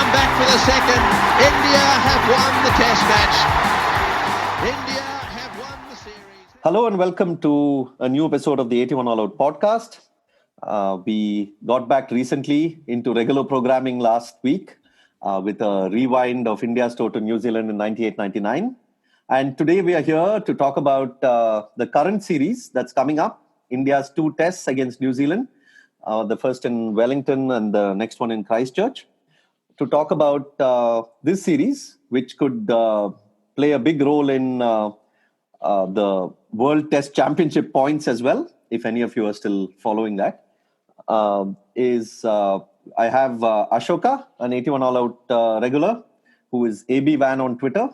come back for the second. India have won the test match. India have won the series. Hello and welcome to a new episode of the 81 All Out podcast. We got back recently into regular programming last week with a rewind of India's tour to New Zealand in 98-99. And today we are here to talk about the current series that's coming up, India's 2 tests against New Zealand, the first in Wellington and the next one in Christchurch. To talk about this series, which could play a big role in the World Test Championship points as well, if any of you are still following that, I have Ashoka, an 81 All Out regular, who is AB Van on Twitter.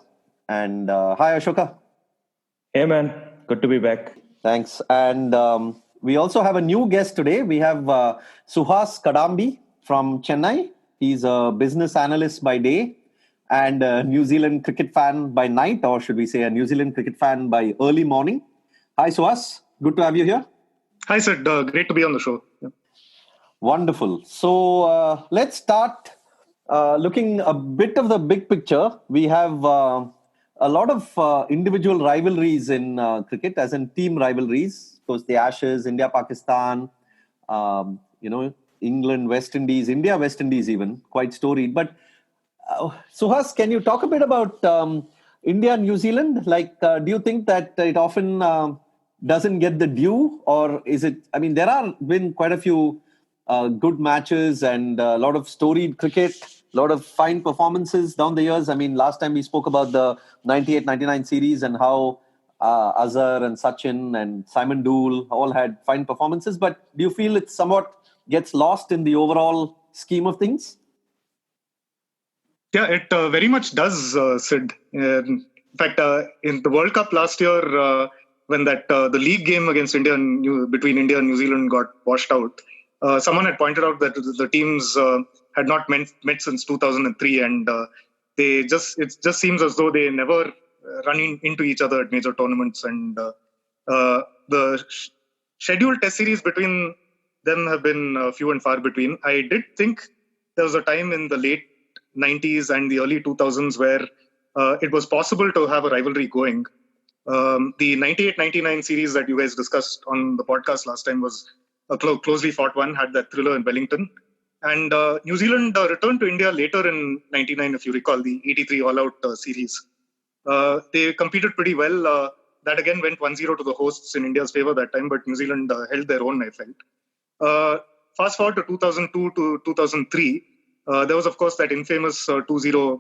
And hi, Ashoka. Hey, man. Good to be back. Thanks. And we also have a new guest today. We have Suhas Kadambi from Chennai. He's a business analyst by day and a New Zealand cricket fan by night, or should we say a New Zealand cricket fan by early morning. Hi, Suhas. Good to have you here. Hi, Sid. Great to be on the show. Yeah. Wonderful. So let's start looking a bit of the big picture. We have a lot of individual rivalries in cricket, as in team rivalries. Of course, the Ashes, India, Pakistan, England, West Indies, India, West Indies even, quite storied. But Suhas, can you talk a bit about India and New Zealand? Do you think that it often doesn't get the due, or is it? I mean, there have been quite a few good matches and a lot of storied cricket, a lot of fine performances down the years. I mean, last time we spoke about the 98-99 series and how Azhar and Sachin and Simon Dool all had fine performances. But do you feel it somewhat gets lost in the overall scheme of things? Yeah, it very much does, Sid. In fact, in the World Cup last year, when the league game against between India and New Zealand got washed out, someone had pointed out that the teams had not met since 2003, and it just seems as though they never run into each other at major tournaments. And the scheduled test series between them have been few and far between. I did think there was a time in the late 90s and the early 2000s where it was possible to have a rivalry going. The 98-99 series that you guys discussed on the podcast last time was a closely fought one, had that thriller in Wellington. And New Zealand returned to India later in 99, if you recall, the 83 All-Out series. They competed pretty well. That again went 1-0 to the hosts in India's favor that time, but New Zealand held their own, I felt. Fast forward to 2002 to 2003, there was, of course, that infamous 2-0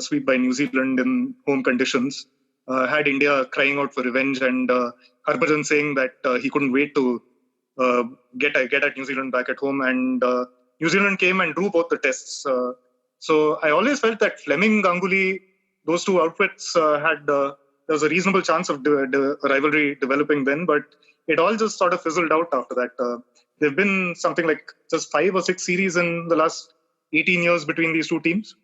sweep by New Zealand in home conditions. Had India crying out for revenge, and Harbhajan saying that he couldn't wait to get at New Zealand back at home. And New Zealand came and drew both the tests. So I always felt that Fleming, Ganguly, those two outfits there was a reasonable chance of a rivalry developing then, but it all just sort of fizzled out after that. There have been something like just 5 or 6 series in the last 18 years between these two teams.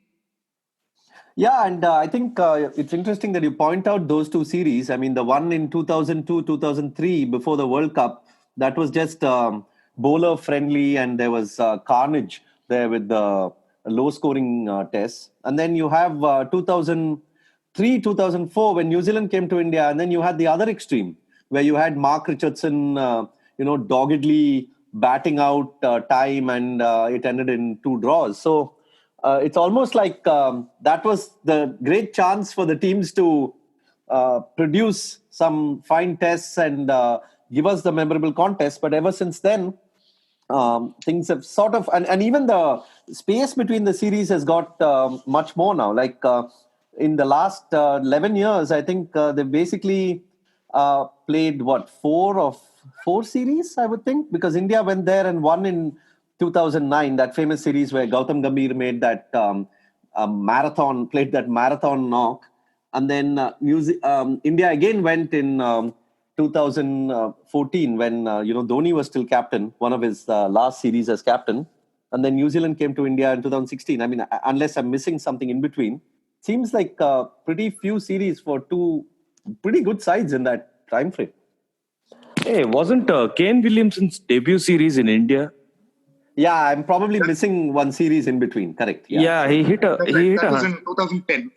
Yeah, and I think it's interesting that you point out those 2 series. I mean, the one in 2002, 2003 before the World Cup, that was just bowler friendly, and there was carnage there with the low scoring tests. And then you have 2003, 2004 when New Zealand came to India, and then you had the other extreme where you had Mark Richardson, doggedly batting out time, and it ended in 2 draws. So it's almost like that was the great chance for the teams to produce some fine tests and give us the memorable contest. But ever since then, things have sort of, and even the space between the series has got much more now. Like in the last 11 years, I think they've basically played 4 series, I would think, because India went there and won in 2009, that famous series where Gautam Gambhir made that played that marathon knock. And then India again went in 2014 when, Dhoni was still captain, one of his last series as captain. And then New Zealand came to India in 2016. I mean, unless I'm missing something in between, seems like pretty few series for 2 pretty good sides in that time frame. Hey, wasn't Kane Williamson's debut series in India? Yeah, I'm probably missing one series in between. Correct. Yeah, he hit a That was in 2010.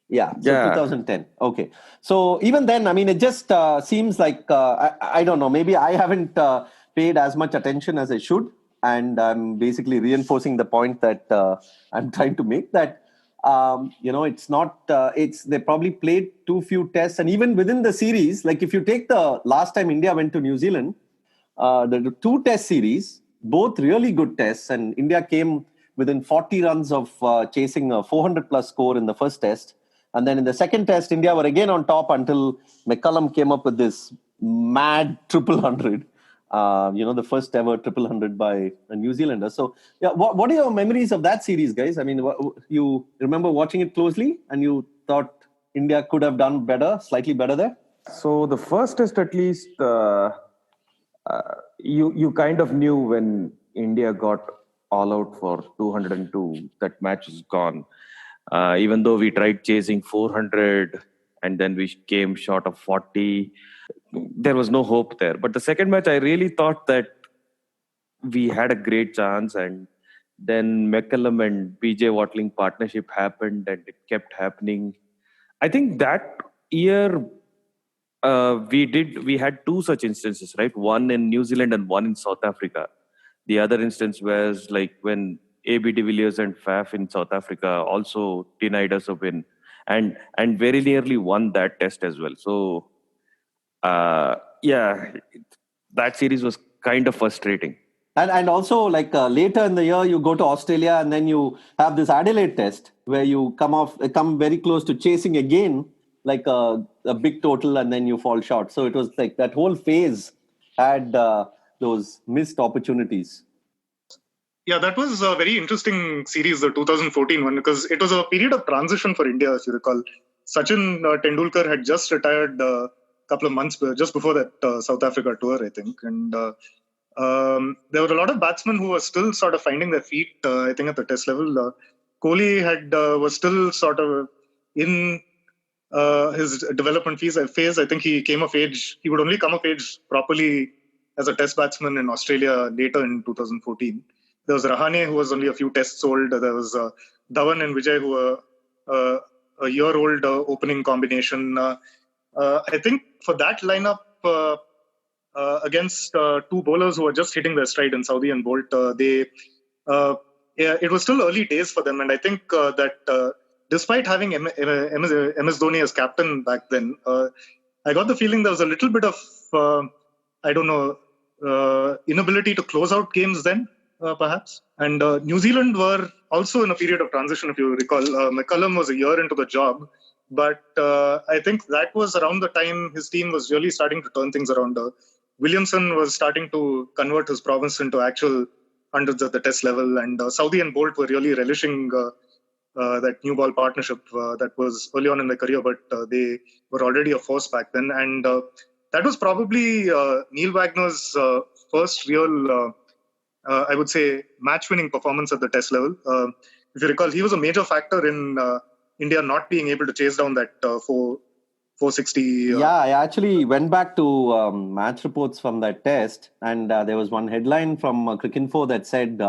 Yeah, so Yeah. 2010. Okay. So even then, I mean, it just seems like, I don't know, maybe I haven't paid as much attention as I should. And I'm basically reinforcing the point that I'm trying to make, that, it's not, they probably played too few tests. And even within the series, like if you take the last time India went to New Zealand, the two test series, both really good tests. And India came within 40 runs of chasing a 400 plus score in the first test. And then in the second test, India were again on top until McCullum came up with this mad triple hundred. The first ever triple hundred by a New Zealander. So, yeah, what are your memories of that series, guys? I mean, you remember watching it closely, and you thought India could have done better, slightly better there? So the first test, at least, you kind of knew when India got all out for 202, that match is gone. Even though we tried chasing 400 and then we came short of 40, there was no hope there. But the second match, I really thought that we had a great chance, and then McCullum and BJ Watling partnership happened, and it kept happening. I think that year we had two such instances, right? One in New Zealand and one in South Africa. The other instance was like when AB de Villiers and Faf in South Africa also denied us a win, and very nearly won that test as well. So that series was kind of frustrating. And also, like later in the year, you go to Australia, and then you have this Adelaide test where you come very close to chasing again, like a big total, and then you fall short. So it was like that whole phase had those missed opportunities. Yeah, that was a very interesting series, the 2014 one, because it was a period of transition for India, if you recall. Sachin Tendulkar had just retired a couple of months just before that South Africa tour, I think. And there were a lot of batsmen who were still sort of finding their feet, I think, at the test level. Kohli was still sort of in his development phase. I think he came of age. He would only come of age properly as a test batsman in Australia later in 2014. There was Rahane, who was only a few tests old. There was Dhawan and Vijay, who were a year-old opening combination. I think for that lineup, against two bowlers who were just hitting their stride in Saudi and Bolt, it was still early days for them. And I think that despite having MS Dhoni as captain back then, I got the feeling there was a little bit of, inability to close out games then, perhaps. And New Zealand were also in a period of transition, if you recall. McCullum was a year into the job. But I think that was around the time his team was really starting to turn things around. Williamson was starting to convert his province into actual hundreds at the test level, and Saudi and Bolt were really relishing that new ball partnership that was early on in their career, but they were already a force back then. And that was probably Neil Wagner's first real, I would say, match-winning performance at the test level. If you recall, he was a major factor in India not being able to chase down that 460. Yeah, I actually went back to match reports from that test, and there was one headline from Cricinfo that said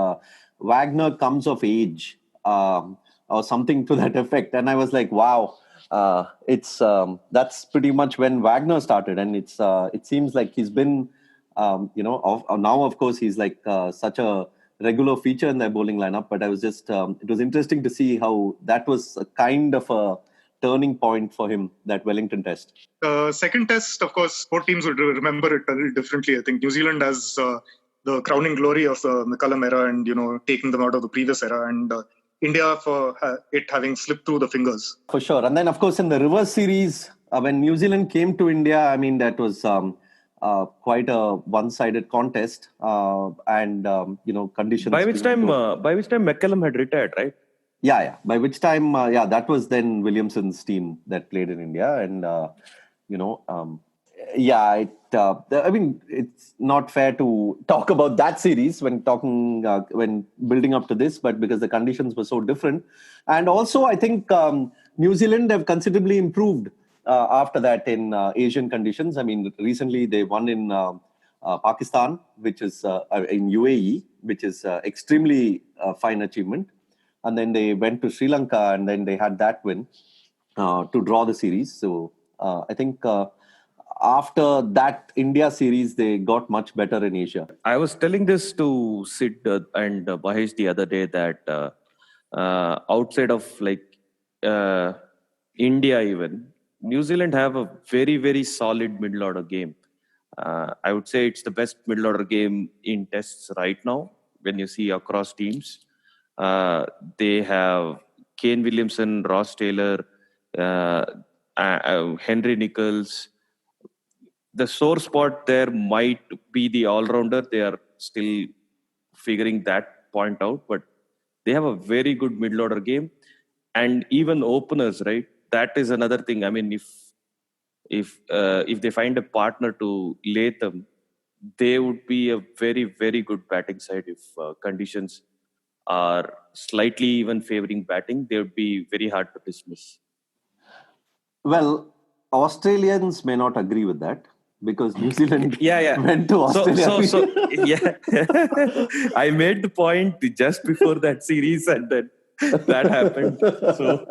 Wagner comes of age, or something to that effect. And I was like, wow, that's pretty much when Wagner started. And it seems like he's been, now of course he's like such a regular feature in their bowling lineup. But I was just, it was interesting to see how that was a kind of a turning point for him, that Wellington test. Second test, of course, both teams would remember it a little differently. I think New Zealand has the crowning glory of the McCullum era and, taking them out of the previous era, and India for it having slipped through the fingers. For sure. And then, of course, in the reverse series, when New Zealand came to India, I mean, that was quite a one-sided contest, and conditions. By which time McCullum had retired, right? Yeah. By which time, that was then Williamson's team that played in India, and it's not fair to talk about that series when building up to this, but because the conditions were so different. And also, I think New Zealand have considerably improved after that in Asian conditions. I mean, recently they won in Pakistan, which is in UAE, which is extremely fine achievement. And then they went to Sri Lanka, and then they had that win to draw the series. So I think after that India series, they got much better in Asia. I was telling this to Sid and Mahesh the other day that outside of like India, even New Zealand have a very, very solid middle order game. I would say it's the best middle order game in tests right now. When you see across teams, they have Kane Williamson, Ross Taylor, Henry Nichols. The sore spot there might be the all-rounder. They are still figuring that point out, but they have a very good middle order game, and even openers, right? That is another thing. I mean, if they find a partner to lay them, they would be a very, very good batting side. If conditions are slightly even favoring batting, they would be very hard to dismiss. Well, Australians may not agree with that, because New Zealand went to Australia. So yeah, I made the point just before that series, and then that happened. So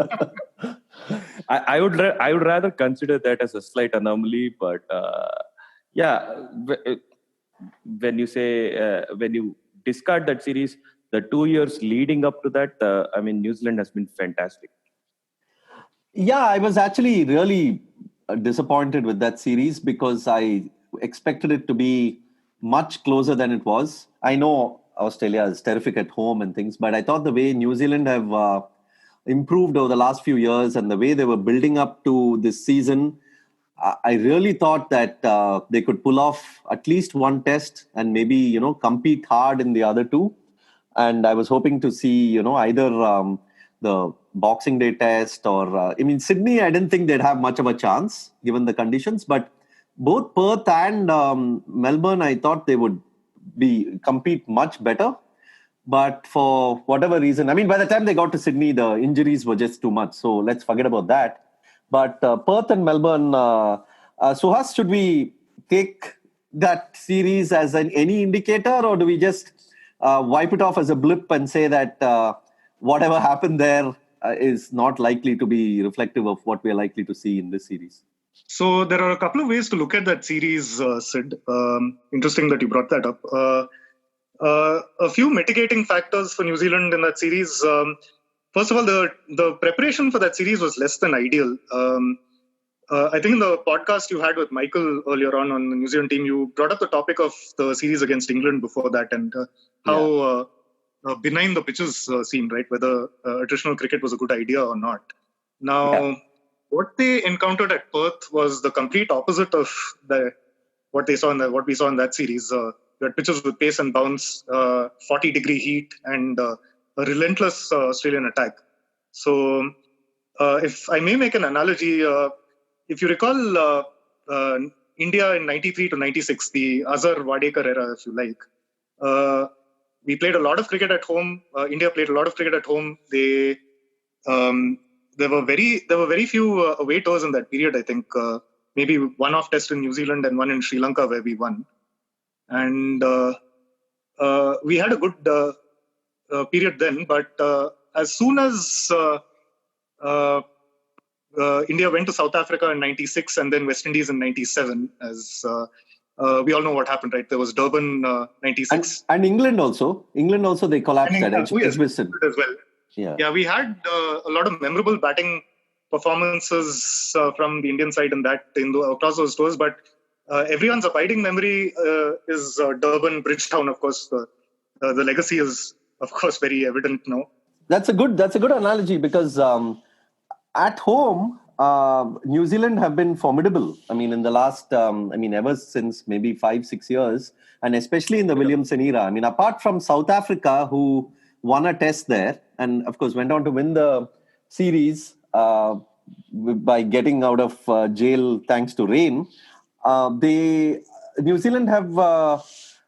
I would rather consider that as a slight anomaly. But when you say when you discard that series, the 2 years leading up to that, I mean, New Zealand has been fantastic. Yeah, I was actually really disappointed with that series, because I expected it to be much closer than it was. I know Australia is terrific at home and things, but I thought the way New Zealand have improved over the last few years, and the way they were building up to this season, I really thought that they could pull off at least one test and maybe, compete hard in the other two. And I was hoping to see, either the Boxing Day test or, Sydney, I didn't think they'd have much of a chance given the conditions. But both Perth and Melbourne, I thought they would compete much better. But for whatever reason, by the time they got to Sydney, the injuries were just too much. So let's forget about that. But Perth and Melbourne, Suhas, should we take that series as any indicator, or do we just wipe it off as a blip and say that whatever happened there is not likely to be reflective of what we are likely to see in this series? So there are a couple of ways to look at that series, Sid. Interesting that you brought that up. A few mitigating factors for New Zealand in that series. First of all, the preparation for that series was less than ideal. I think in the podcast you had with Michael earlier on the New Zealand team, you brought up the topic of the series against England before that, and how benign the pitches seemed, right? Whether attritional cricket was a good idea or not. Now, what they encountered at Perth was the complete opposite of what we saw in that series. You had pitches with pace and bounce, 40-degree heat, and a relentless Australian attack. So, if I may make an analogy, if you recall India in 93 to 96, the Azhar Wadekar era, if you like, we played a lot of cricket at home. India played a lot of cricket at home. There were very few away tours in that period. I think maybe one off test in New Zealand and one in Sri Lanka where we won. And we had a good period then. But as soon as India went to South Africa in 96 and then West Indies in 97, as we all know what happened, right? There was Durban 96. And England also, they collapsed at Edgbaston as well. Yeah, we had a lot of memorable batting performances from the Indian side across those tours, but everyone's abiding memory is Durban, Bridgetown. Of course, the legacy is, of course, very evident now. That's a good analogy, because at home, New Zealand have been formidable. In the last, ever since maybe 5-6 years, and especially in the Williamson era. Apart from South Africa, who won a test there, and of course went on to win the series by getting out of jail thanks to rain. New Zealand have,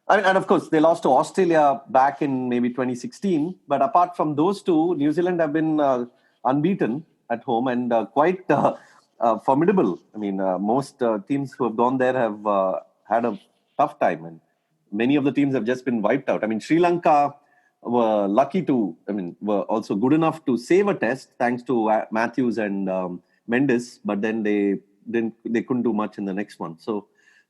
and of course they lost to Australia back in maybe 2016. But apart from those two, New Zealand have been unbeaten at home and quite formidable. Most teams who have gone there have had a tough time, and many of the teams have just been wiped out. I mean, Sri Lanka were were also good enough to save a test thanks to Matthews and Mendes, but then they couldn't do much in the next one. So,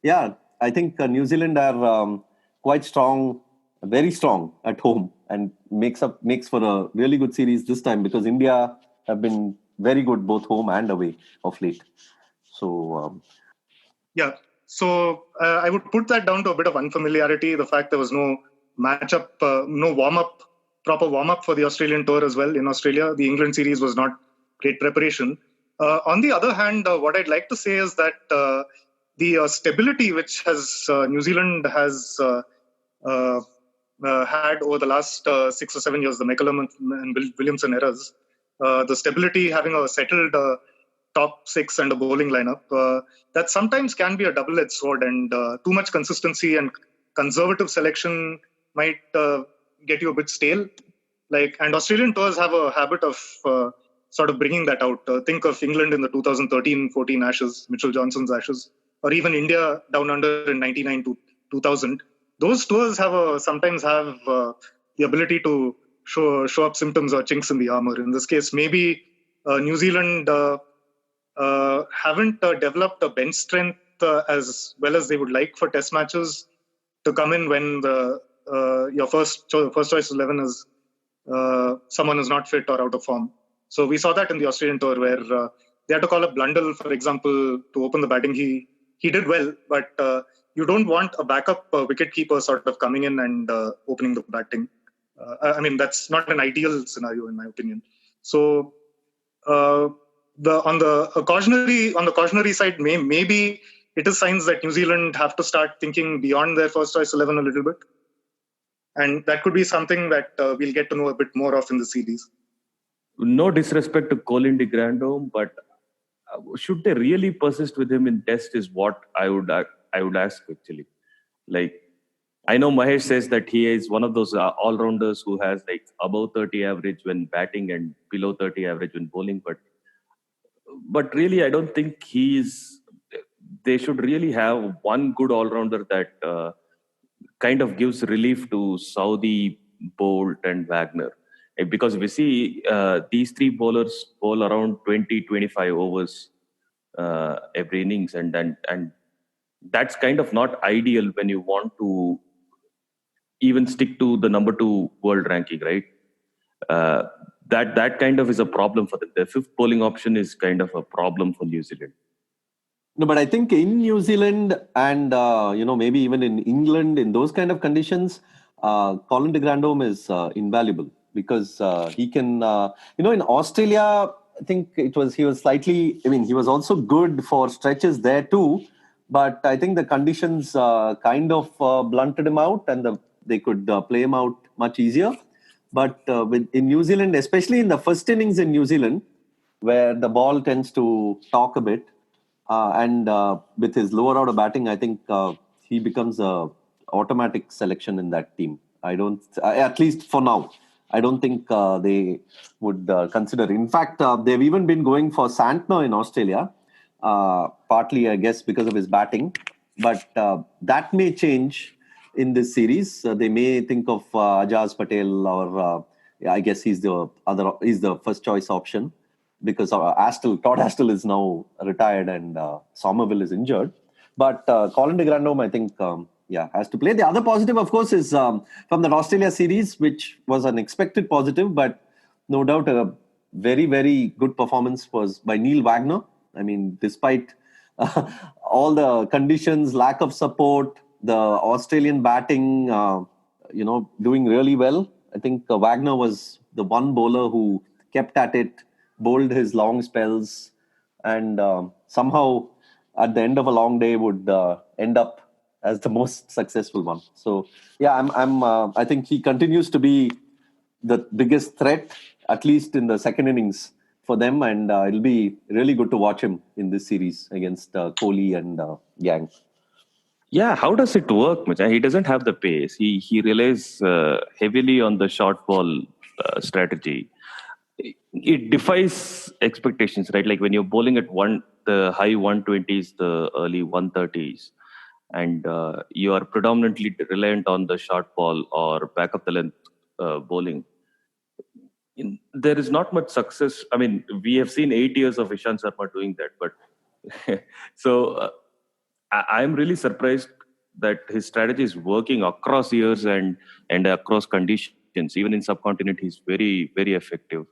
yeah, I think New Zealand are quite strong, very strong at home, and makes for a really good series this time, because India have been very good both home and away of late. So yeah. So I would put that down to a bit of unfamiliarity. The fact there was no matchup, no proper warm up for the Australian tour as well in Australia. The England series was not great preparation. On the other hand, what I'd like to say is that the stability which New Zealand has had over the last 6 or 7 years, the McCullum and Williamson eras, the stability, having a settled top six and a bowling lineup, that sometimes can be a double-edged sword, and too much consistency and conservative selection might get you a bit stale. And Australian tours have a habit of sort of bringing that out. Think of England in the 2013-14 Ashes, Mitchell Johnson's Ashes, or even India down under in 99 to 2000. Those tours sometimes have the ability to show up symptoms or chinks in the armor. In this case, maybe New Zealand haven't developed a bench strength as well as they would like for test matches to come in when your first choice 11 is someone who's not fit or out of form. So we saw that in the Australian tour where they had to call up Blundell, for example, to open the batting. He did well, but you don't want a backup wicketkeeper sort of coming in and opening the batting. That's not an ideal scenario in my opinion. So on the cautionary side, maybe it is signs that New Zealand have to start thinking beyond their first choice 11 a little bit, and that could be something that we'll get to know a bit more of in the series. No disrespect to Colin de Grandhomme, but should they really persist with him in test is what I would ask actually. I know Mahesh says that he is one of those all-rounders who has above 30 average when batting and below 30 average when bowling, but really I don't think they should really have one good all-rounder that kind of gives relief to Saudi, Bolt and Wagner. Because we see these three bowlers bowl around 20-25 overs every innings, and that's kind of not ideal when you want to even stick to the number 2 world ranking, right? That kind of is a problem for them. The fifth bowling option is kind of a problem for New Zealand. No, but I think in New Zealand and maybe even in England, in those kind of conditions, Colin de Grandhomme is invaluable, because he can, in Australia, I think he was slightly, he was also good for stretches there too, but I think the conditions kind of blunted him out, and they could play him out much easier. But in New Zealand, especially in the first innings in New Zealand, where the ball tends to talk a bit, and with his lower order batting, I think he becomes a automatic selection in that team. At least for now, I don't think they would consider. In fact, they've even been going for Santner in Australia, partly, I guess, because of his batting. But that may change in this series. They may think of Ajaz Patel, or I guess he's the first choice option, because Todd Astle is now retired and Somerville is injured. But Colin de Grandhomme, I think, has to play. The other positive, of course, is from the Australia series, which was an expected positive, but no doubt a very, very good performance was by Neil Wagner. Despite all the conditions, lack of support, the Australian batting, doing really well. I think Wagner was the one bowler who kept at it, bowled his long spells, and somehow at the end of a long day would end up as the most successful one. So I think he continues to be the biggest threat, at least in the second innings for them, and it'll be really good to watch him in this series against Kohli and gang. Yeah, how does it work? He doesn't have the pace. He relies heavily on the short ball strategy. It defies expectations, right? Like when you're bowling at the high 120s, the early 130s, and you are predominantly reliant on the short ball or back of the length bowling, there is not much success. I mean, we have seen 8 years of Ishant Sharma doing that, but so I'm really surprised that his strategy is working across years and across conditions. Even in subcontinent, he's very, very effective,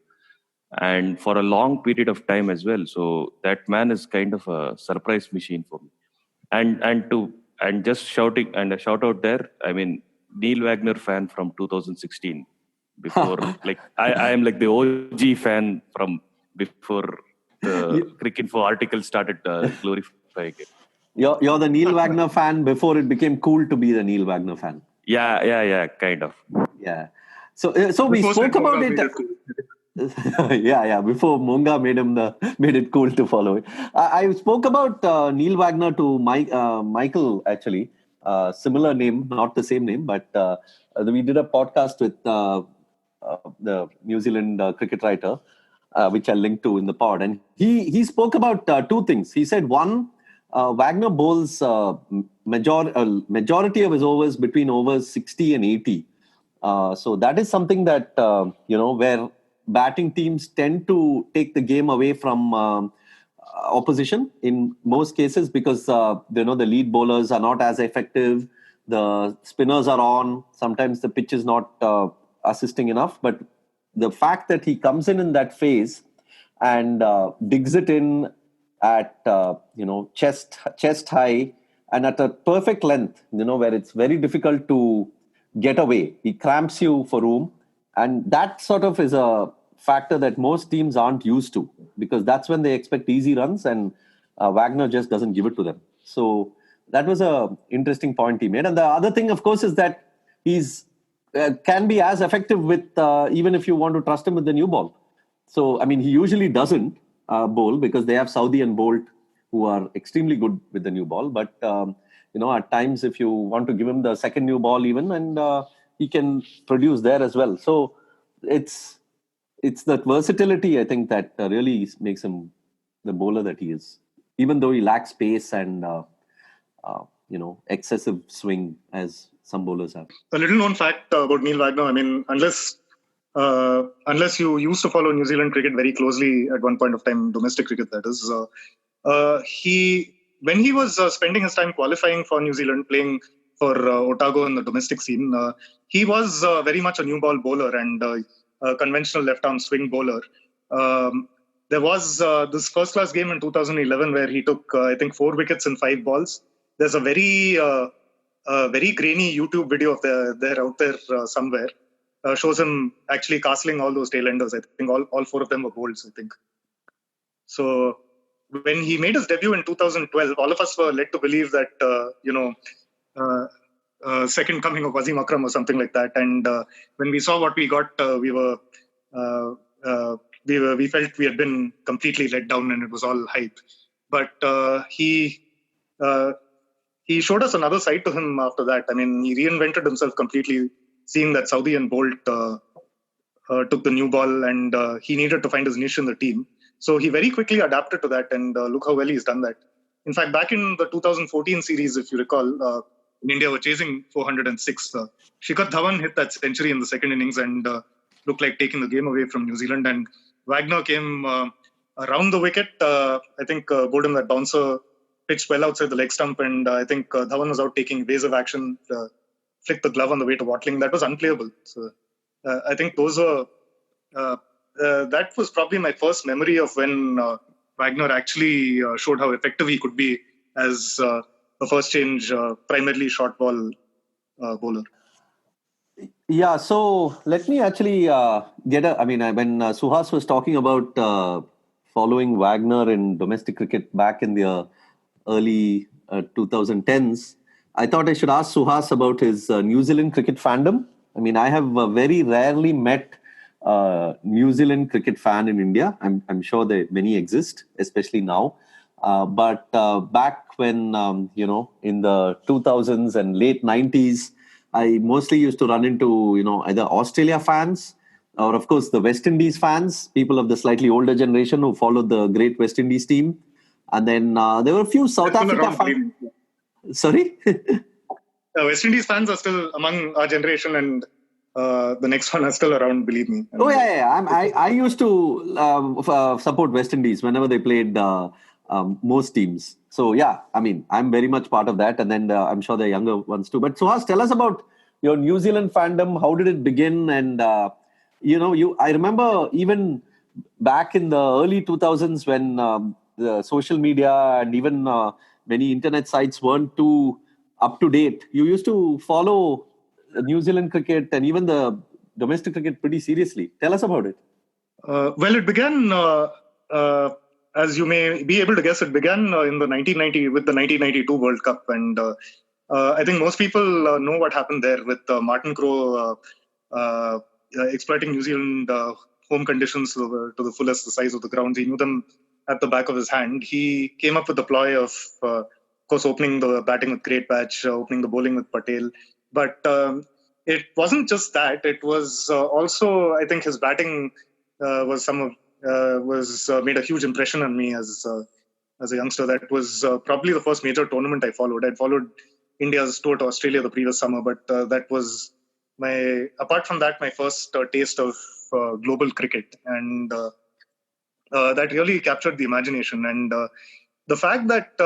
and for a long period of time as well. So that man is kind of a surprise machine for me. And just shouting and a shout out there. I mean, Neil Wagner fan from 2016. Before, like I am like the OG fan from before the Cricinfo article started glorifying it. You're the Neil Wagner fan before it became cool to be the Neil Wagner fan. Yeah, kind of. Yeah. So we spoke about it. Yeah. Before Monga made it cool to follow it. I spoke about Neil Wagner to Michael actually. Similar name, not the same name, but we did a podcast with the New Zealand cricket writer, which I'll link to in the pod, and he spoke about two things. He said one, Wagner bowls majority of his overs between overs 60 and 80. So that is something that where batting teams tend to take the game away from opposition in most cases, because the lead bowlers are not as effective, the spinners are on, sometimes the pitch is not assisting enough. But the fact that he comes in that phase and digs it in at chest high and at a perfect length, where it's very difficult to get away, he cramps you for room, and that sort of is a factor that most teams aren't used to, because that's when they expect easy runs, and Wagner just doesn't give it to them. So that was a interesting point he made. And the other thing, of course, is that he's can be as effective with even if you want to trust him with the new ball. So I mean, he usually doesn't bowl, because they have Saudi and Bolt who are extremely good with the new ball. But at times, if you want to give him the second new ball even, and he can produce there as well. So it's that versatility, I think, that really makes him the bowler that he is, even though he lacks pace and excessive swing as some bowlers have. A little known fact about Neil Wagner, I mean, unless you used to follow New Zealand cricket very closely at one point of time, domestic cricket that is, when he was spending his time qualifying for New Zealand, playing for Otago in the domestic scene, he was very much a new ball bowler and a conventional left-arm swing bowler. There was this first-class game in 2011 where he took, I think, 4 wickets in 5 balls. There's a very grainy YouTube video of out there somewhere. Shows him actually castling all those tail-enders. I think all 4 of them were bowls, I think. So when he made his debut in 2012, all of us were led to believe that, second coming of Wasim Akram or something like that. And when we saw what we got, we felt we had been completely let down and it was all hype. But he showed us another side to him after that. I mean, he reinvented himself completely, seeing that Saudi and Bolt took the new ball and he needed to find his niche in the team. So he very quickly adapted to that, and look how well he's done that. In fact, back in the 2014 series, if you recall, in India were chasing 406. Shikhar Dhawan hit that century in the second innings and looked like taking the game away from New Zealand. And Wagner came around the wicket. I think Gordon, that bouncer, pitched well outside the leg stump, and I think Dhawan was out taking evasive action, flicked the glove on the way to Watling. That was unplayable. So I think those were... that was probably my first memory of when Wagner actually showed how effective he could be as a first change, primarily short ball bowler. Yeah, so let me actually when Suhas was talking about following Wagner in domestic cricket back in the early 2010s, I thought I should ask Suhas about his New Zealand cricket fandom. I mean, I have very rarely met New Zealand cricket fan in India. I'm sure that many exist, especially now. But back when, in the 2000s and late 90s, I mostly used to run into, either Australia fans or, of course, the West Indies fans, people of the slightly older generation who followed the great West Indies team. And then there were a few South Africa fans. Sorry? West Indies fans are still among our generation, and the next one are still around, believe me. And, I used to support West Indies whenever they played most teams. So yeah, I mean, I'm very much part of that, and then I'm sure the younger ones too. But Suhas, tell us about your New Zealand fandom. How did it begin? And I remember even back in the early 2000s when the social media and even many internet sites weren't too up to date. You used to follow New Zealand cricket and even the domestic cricket pretty seriously. Tell us about it. Well, it began, as you may be able to guess, it began in the 1990 with the 1992 World Cup, and I think most people know what happened there with Martin Crowe exploiting New Zealand home conditions to the fullest, the size of the grounds. He knew them at the back of his hand. He came up with the ploy of course, opening the batting with Great Batch, opening the bowling with Patel, but it wasn't just that. It was also, I think, his batting was made a huge impression on me as a youngster. That was probably the first major tournament I followed. I'd followed India's tour to Australia the previous summer, but that was apart from that, my first taste of global cricket, and that really captured the imagination. And the fact that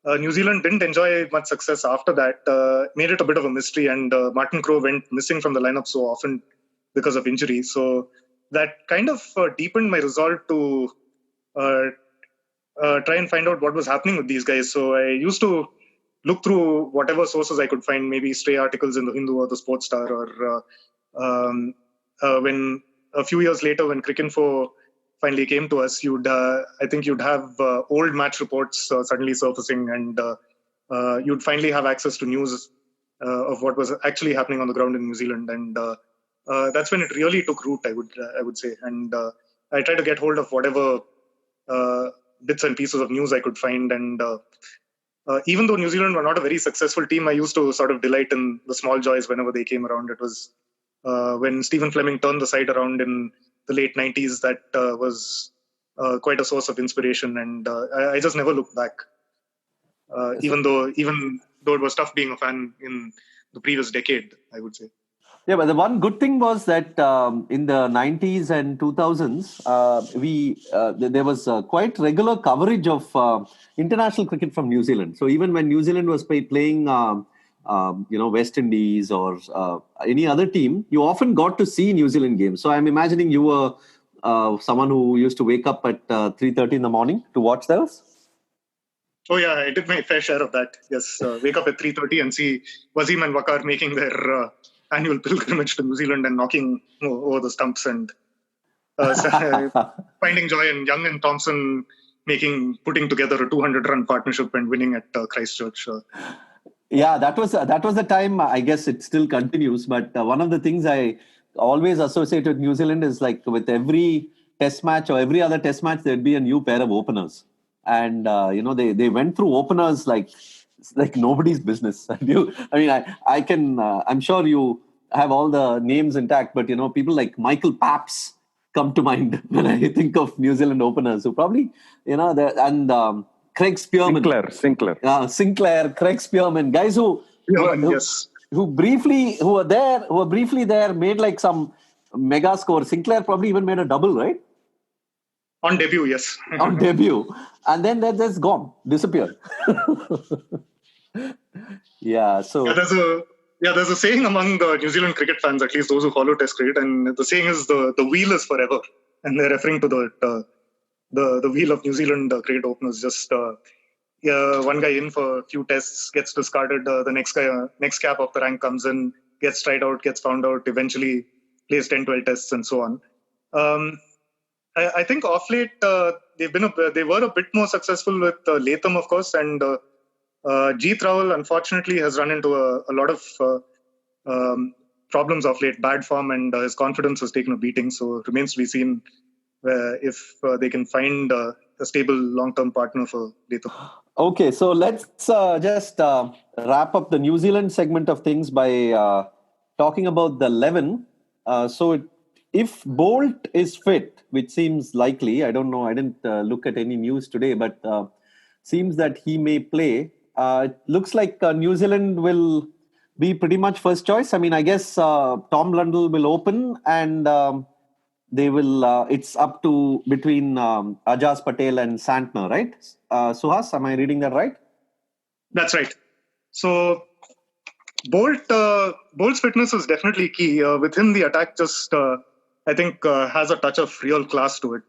New Zealand didn't enjoy much success after that made it a bit of a mystery, and Martin Crowe went missing from the lineup so often because of injury. So that kind of deepened my resolve to try and find out what was happening with these guys. So I used to look through whatever sources I could find, maybe stray articles in the Hindu or the Sports Star, or when a few years later, when Cricinfo finally came to us, I think you'd have old match reports suddenly surfacing, and you'd finally have access to news of what was actually happening on the ground in New Zealand, and that's when it really took root, I would say. And I tried to get hold of whatever bits and pieces of news I could find, and even though New Zealand were not a very successful team, I used to sort of delight in the small joys whenever they came around. It was when Stephen Fleming turned the side around in the late 90s that was quite a source of inspiration, and I just never looked back. Even though it was tough being a fan in the previous decade, I would say. Yeah, but the one good thing was that in the 90s and 2000s, there was quite regular coverage of international cricket from New Zealand. So even when New Zealand was playing, West Indies or any other team, you often got to see New Zealand games. So I'm imagining you were someone who used to wake up at 3:30 in the morning to watch those. Oh yeah, I did my fair share of that. Yes, wake up at 3:30 and see Wasim and Waqar making their annual pilgrimage to New Zealand and knocking over the stumps, and finding joy in Young and Thompson putting together a 200-run partnership and winning at Christchurch. Yeah, that was the time. I guess it still continues. But one of the things I always associate with New Zealand is like with every test match or every other test match, there'd be a new pair of openers. And, they went through openers like nobody's business. I'm sure you have all the names intact, but, people like Michael Paps come to mind when I think of New Zealand openers who probably, Craig Spearman. Sinclair, Craig Spearman, guys who were briefly there, made like some mega score. Sinclair probably even made a double, right? On debut, yes. On debut. And then they're just gone, disappeared. Yeah, so... there's a saying among the New Zealand cricket fans, at least those who follow Test cricket, and the saying is the wheel is forever. And they're referring to the wheel of New Zealand cricket openers. Just one guy in for a few tests, gets discarded, the next cap of the rank comes in, gets tried out, gets found out, eventually plays 10, 12 tests and so on. I think off late they were a bit more successful with Latham, of course, and Jeet Rahul unfortunately has run into a lot of problems off late, bad form, and his confidence has taken a beating. So it remains to be seen if they can find a stable long-term partner for Latham. Okay, so let's just wrap up the New Zealand segment of things by talking about the 11. If Bolt is fit, which seems likely, I don't know, I didn't look at any news today, but seems that he may play. it looks like New Zealand will be pretty much first choice. I mean, I guess Tom Lundell will open, and they will. It's up to between Ajaz Patel and Santner, right? Suhas, am I reading that right? That's right. So Bolt's fitness is definitely key. With him, the attack just, I think, has a touch of real class to it.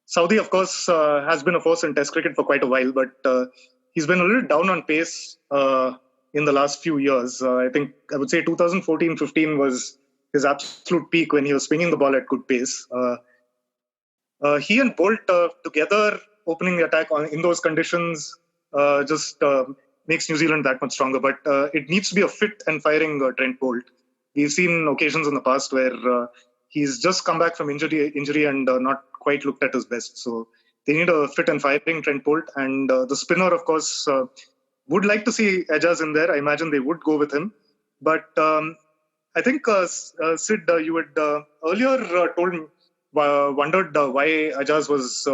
Saudi, of course, has been a force in Test cricket for quite a while, but he's been a little down on pace in the last few years. I would say 2014-15 was his absolute peak when he was swinging the ball at good pace. He and Bolt together opening the attack in those conditions just makes New Zealand that much stronger. But it needs to be a fit and firing Trent Bolt. We've seen occasions in the past where he's just come back from injury and not quite looked at his best. So they need a fit and firing Trent Bolt. And the spinner, of course, would like to see Ajaz in there. I imagine they would go with him. But I think, Sid, you had earlier wondered why Ajaz was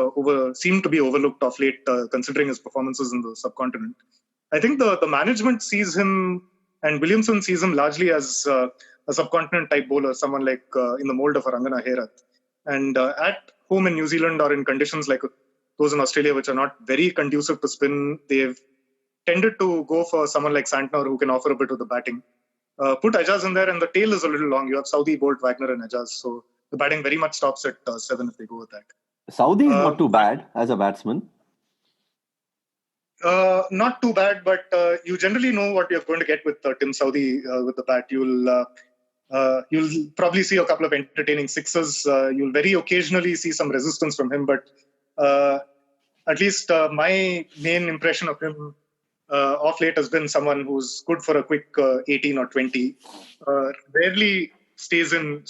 seemed to be overlooked of late, considering his performances in the subcontinent. I think the management sees him, and Williamson sees him largely as a subcontinent type bowler, someone like in the mold of a Rangana Herath. And at home in New Zealand or in conditions like those in Australia, which are not very conducive to spin, they've tended to go for someone like Santner who can offer a bit of the batting. Put Ajaz in there, and the tail is a little long. You have Saudi, Bolt, Wagner, and Ajaz. So the batting very much stops at 7 if they go with that. Saudi is not too bad as a batsman. Not too bad, but you generally know what you're going to get with Tim Saudi with the bat. You'll probably see a couple of entertaining sixes. You'll very occasionally see some resistance from him, but at least my main impression of him off late has been someone who's good for a quick 18 or 20. Rarely digs in,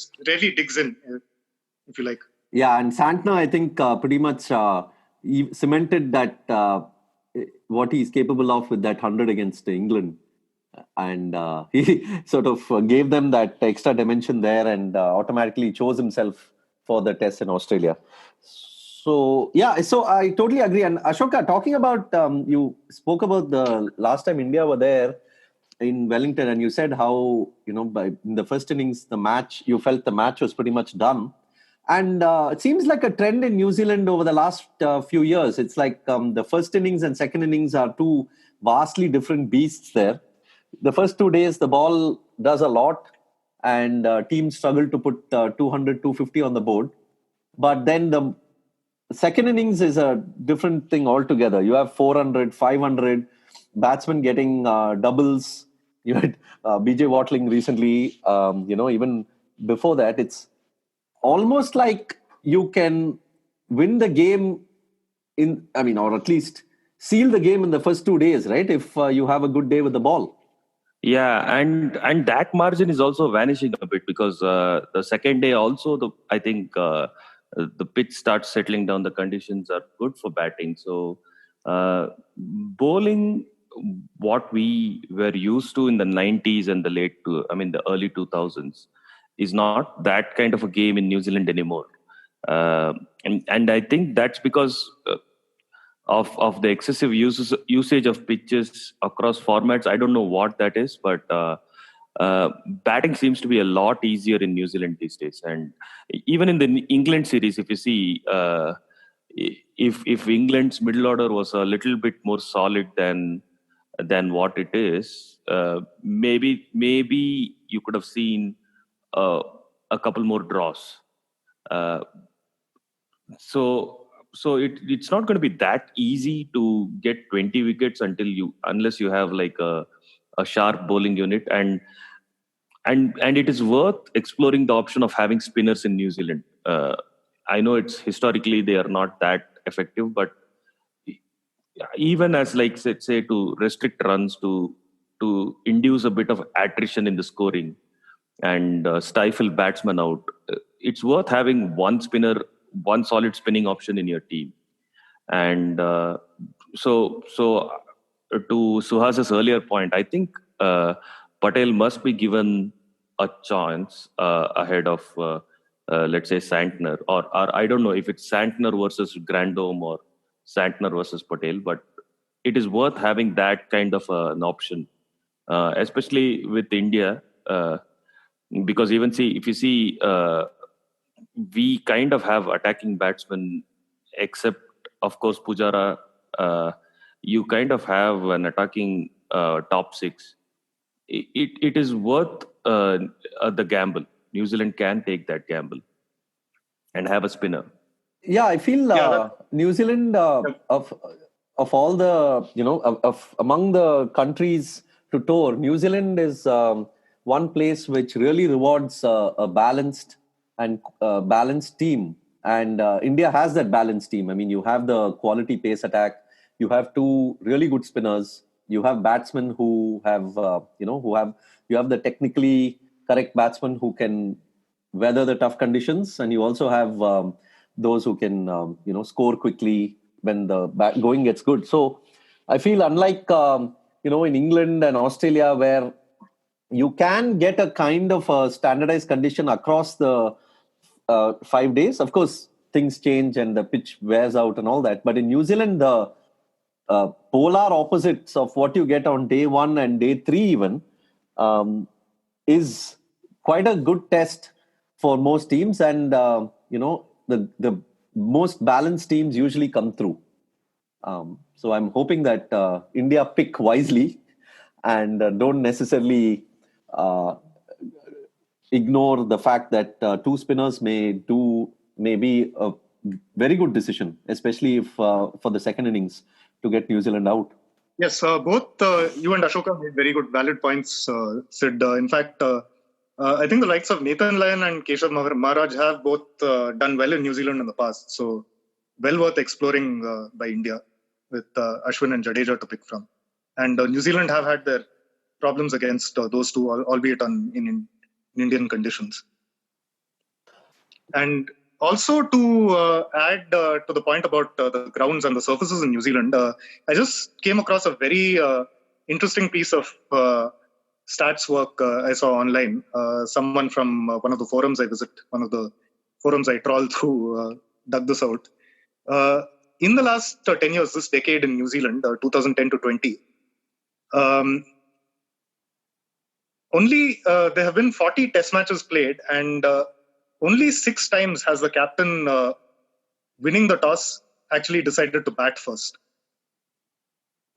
if you like. Yeah, and Santner, I think, pretty much cemented that what he's capable of with that 100 against England. And he sort of gave them that extra dimension there and automatically chose himself for the test in Australia. So I totally agree. And Ashoka, talking about, you spoke about the last time India were there in Wellington, and you said how, in the first innings, you felt the match was pretty much done. And it seems like a trend in New Zealand over the last few years. It's like the first innings and second innings are two vastly different beasts there. The first 2 days, the ball does a lot, and teams struggle to put 200, 250 on the board. But then the second innings is a different thing altogether. You have 400, 500, batsmen getting doubles. You had BJ Watling recently, even before that. It's almost like you can win the game or at least seal the game in the first 2 days, right? If you have a good day with the ball. Yeah, and that margin is also vanishing a bit because the second day also, I think the pitch starts settling down. The conditions are good for batting. So bowling, what we were used to in the 90s and the early 2000s, is not that kind of a game in New Zealand anymore. And I think that's because of the excessive usage of pitches across formats. I don't know what that is, but batting seems to be a lot easier in New Zealand these days. And even in the England series, if you see, if England's middle order was a little bit more solid than what it is, maybe you could have seen a couple more draws. So it's not going to be that easy to get 20 wickets unless you have like a sharp bowling unit, and it is worth exploring the option of having spinners in New Zealand. I know it's historically they are not that effective, but even as say to restrict runs, to induce a bit of attrition in the scoring and stifle batsmen out, it's worth having one solid spinning option in your team. And so to Suhas's earlier point, I think Patel must be given a chance ahead of let's say Santner, or I don't know if it's Santner versus Grandome or Santner versus Patel, but it is worth having that kind of an option, especially with India, because even if you see, we kind of have attacking batsmen, except of course Pujara. You kind of have an attacking top six. It is worth the gamble. New Zealand can take that gamble and have a spinner. Yeah, I feel New Zealand of all the of among the countries to tour, New Zealand is one place which really rewards a balanced and balanced team, and India has that balanced team. I mean, you have the quality pace attack, you have two really good spinners, you have batsmen who have you have the technically correct batsmen who can weather the tough conditions, and you also have those who can score quickly when the going gets good. So I feel unlike in England and Australia, where you can get a kind of a standardized condition across the 5 days. Of course, things change and the pitch wears out and all that. But in New Zealand, the polar opposites of what you get on day 1 and day 3 even is quite a good test for most teams, and the most balanced teams usually come through. So I'm hoping that India pick wisely and don't necessarily ignore the fact that two spinners may be a very good decision, especially if for the second innings to get New Zealand out. Yes, both you and Ashoka made very good, valid points, Sid. In fact, I think the likes of Nathan Lyon and Keshav Maharaj have both done well in New Zealand in the past. So, well worth exploring by India with Ashwin and Jadeja to pick from. And New Zealand have had their problems against those two, albeit in Indian conditions. And also to add to the point about the grounds and the surfaces in New Zealand, I just came across a very interesting piece of stats work I saw online. Someone from one of the forums I visit, one of the forums I trawl through, dug this out. In the last 10 years, this decade in New Zealand, 2010 to 20, only there have been 40 test matches played, and only 6 times has the captain winning the toss actually decided to bat first.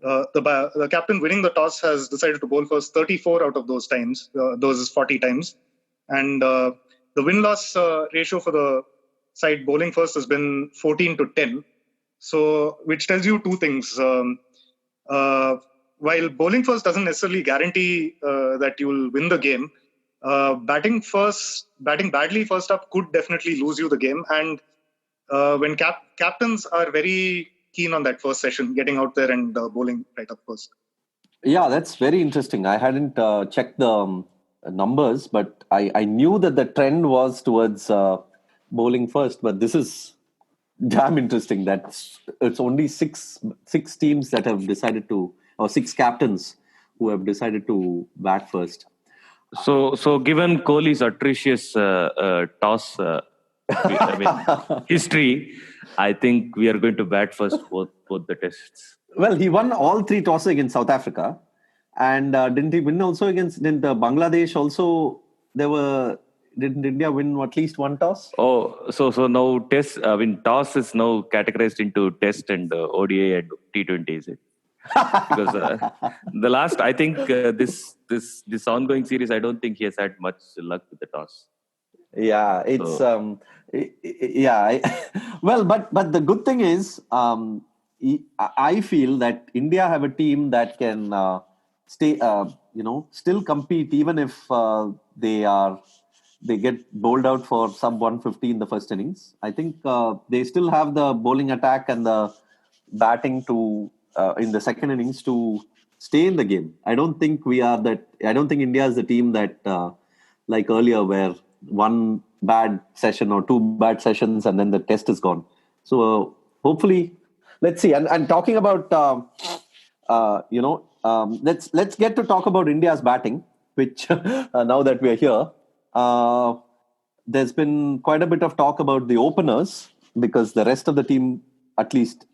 The captain winning the toss has decided to bowl first 34 out of those times, those 40 times. And the win-loss ratio for the side bowling first has been 14 to 10. So, which tells you two things. While bowling first doesn't necessarily guarantee that you will win the game, batting badly first up could definitely lose you the game. And when captains are very keen on that first session, getting out there and bowling right up first. Yeah, that's very interesting. I hadn't checked the numbers, but I knew that the trend was towards bowling first. But this is damn interesting that it's only six teams that have decided to, or 6 captains who have decided to bat first. So given Kohli's atrocious toss history, I think we are going to bat first both the tests. Well, he won all 3 tosses against South Africa, and didn't he win also against Bangladesh? Also, didn't India win at least 1 toss? Oh, so now toss is now categorized into test and ODI and T20, is it? Because the last, I think this ongoing series, I don't think he has had much luck with the toss. Yeah, it's well, but the good thing is, I feel that India have a team that can still compete even if they get bowled out for sub 150 in the first innings. I think they still have the bowling attack and the batting to in the second innings to stay in the game. I don't think India is the team that like earlier where 1 bad session or 2 bad sessions and then the test is gone. So hopefully, let's see. And talking about let's get to talk about India's batting, which now that we are here, there's been quite a bit of talk about the openers because the rest of the team, at least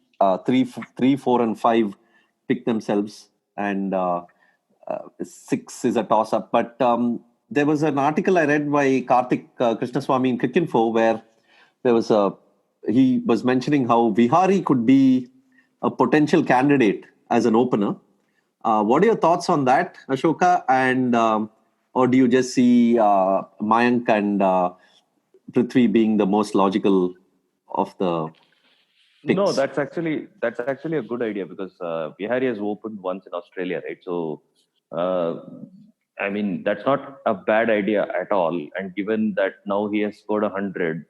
3, 4, and 5, pick themselves, and 6 is a toss-up. But there was an article I read by Karthik Krishnaswamy in Cricinfo where he was mentioning how Vihari could be a potential candidate as an opener. What are your thoughts on that, Ashoka? And or do you just see Mayank and Prithvi being the most logical of the picks? No, that's actually a good idea because Bihari has opened once in Australia, right? So, I mean, that's not a bad idea at all. And given that now he has scored 100,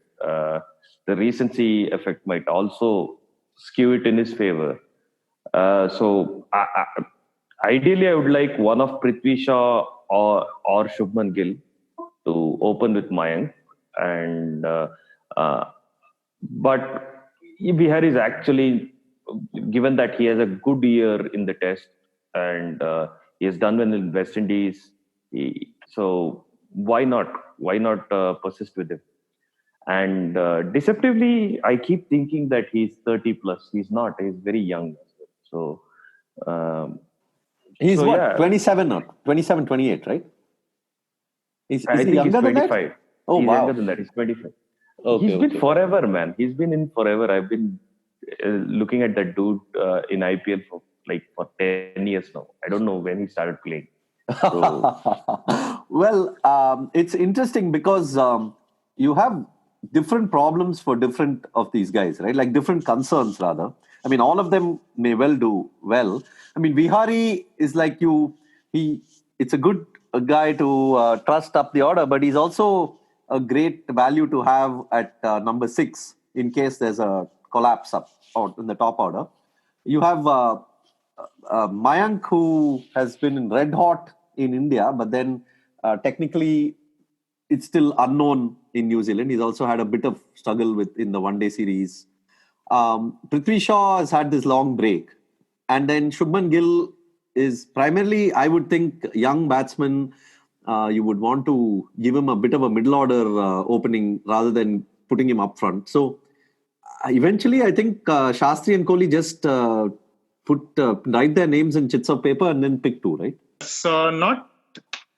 the recency effect might also skew it in his favor. So, ideally, I would like one of Prithvi Shaw or Shubman Gill to open with Mayank, and but Bihar is actually, given that he has a good year in the test and he has done well in West Indies, so why not persist with him? And deceptively, I keep thinking that he's 30 plus. He's not. He's very young. So he's so, what, yeah. 27 or 27, 28, right? Is I he think younger he's 25. than that? Oh, he's wow. younger than that. He's 25. Okay, He's been forever, man. He's been in forever. I've been looking at that dude in IPL for 10 years now. I don't know when he started playing. So, Well, it's interesting because you have different problems for different of these guys, right? Like different concerns, rather. I mean, all of them may well do well. I mean, Vihari is like it's a good guy to trust up the order, but he's also a great value to have at number 6 in case there's a collapse up or in the top order. You have Mayank, who has been red hot in India, but then technically it's still unknown in New Zealand. He's also had a bit of struggle in the one-day series. Prithvi Shaw has had this long break. And then Shubman Gill is primarily, I would think, young batsman. You would want to give him a bit of a middle order opening rather than putting him up front. So eventually, I think Shastri and Kohli just write their names in chits of paper and then pick 2, right? So not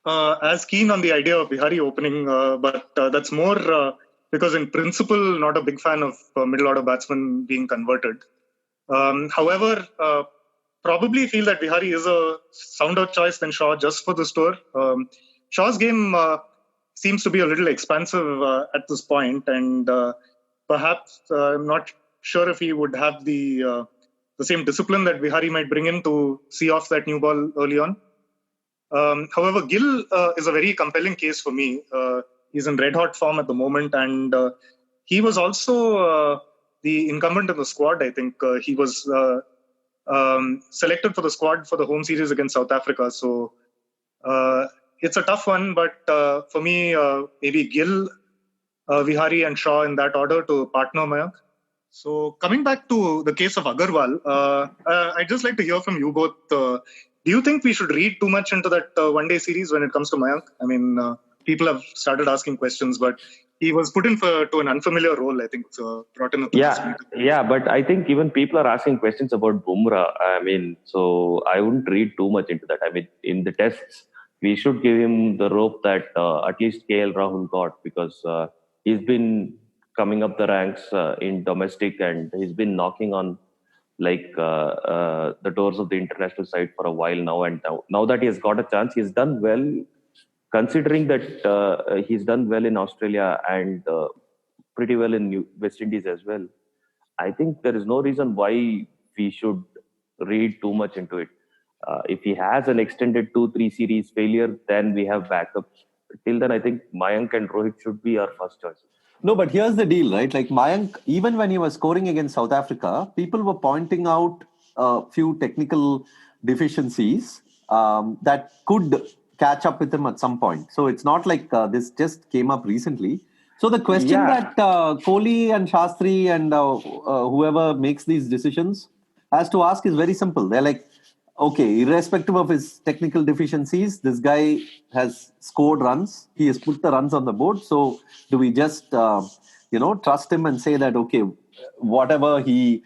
as keen on the idea of Bihari opening, but that's more because in principle, not a big fan of middle order batsmen being converted. However, probably feel that Bihari is a sounder choice than Shaw just for this tour. Shaw's game seems to be a little expansive at this point, and perhaps I'm not sure if he would have the same discipline that Bihari might bring in to see off that new ball early on. However, Gill is a very compelling case for me. He's in red hot form at the moment, and he was also the incumbent in the squad. I think he was selected for the squad for the home series against South Africa. So it's a tough one, but for me, maybe Gill, Vihari and Shaw in that order to partner Mayank. So coming back to the case of Agarwal, I'd just like to hear from you both. Do you think we should read too much into that one-day series when it comes to Mayank? I mean, people have started asking questions, but he was put in to an unfamiliar role, I think, brought in. Yeah, but I think even people are asking questions about Bumrah. I mean, so I wouldn't read too much into that. I mean, in the tests, we should give him the rope that at least KL Rahul got, because he's been coming up the ranks in domestic, and he's been knocking on the doors of the international side for a while now. And now that he has got a chance, he's done well, considering that he's done well in Australia and pretty well in West Indies as well. I think there is no reason why we should read too much into it. If he has an extended 2-3 series failure, then we have backups. Till then, I think Mayank and Rohit should be our first choices. No, but here's the deal, right? Like Mayank, even when he was scoring against South Africa, people were pointing out a few technical deficiencies that could catch up with him at some point. So it's not like this just came up recently. So the question that Kohli and Shastri and whoever makes these decisions has to ask is very simple. They're like, okay, irrespective of his technical deficiencies, this guy has scored runs. He has put the runs on the board. So do we just, trust him and say that, okay, however he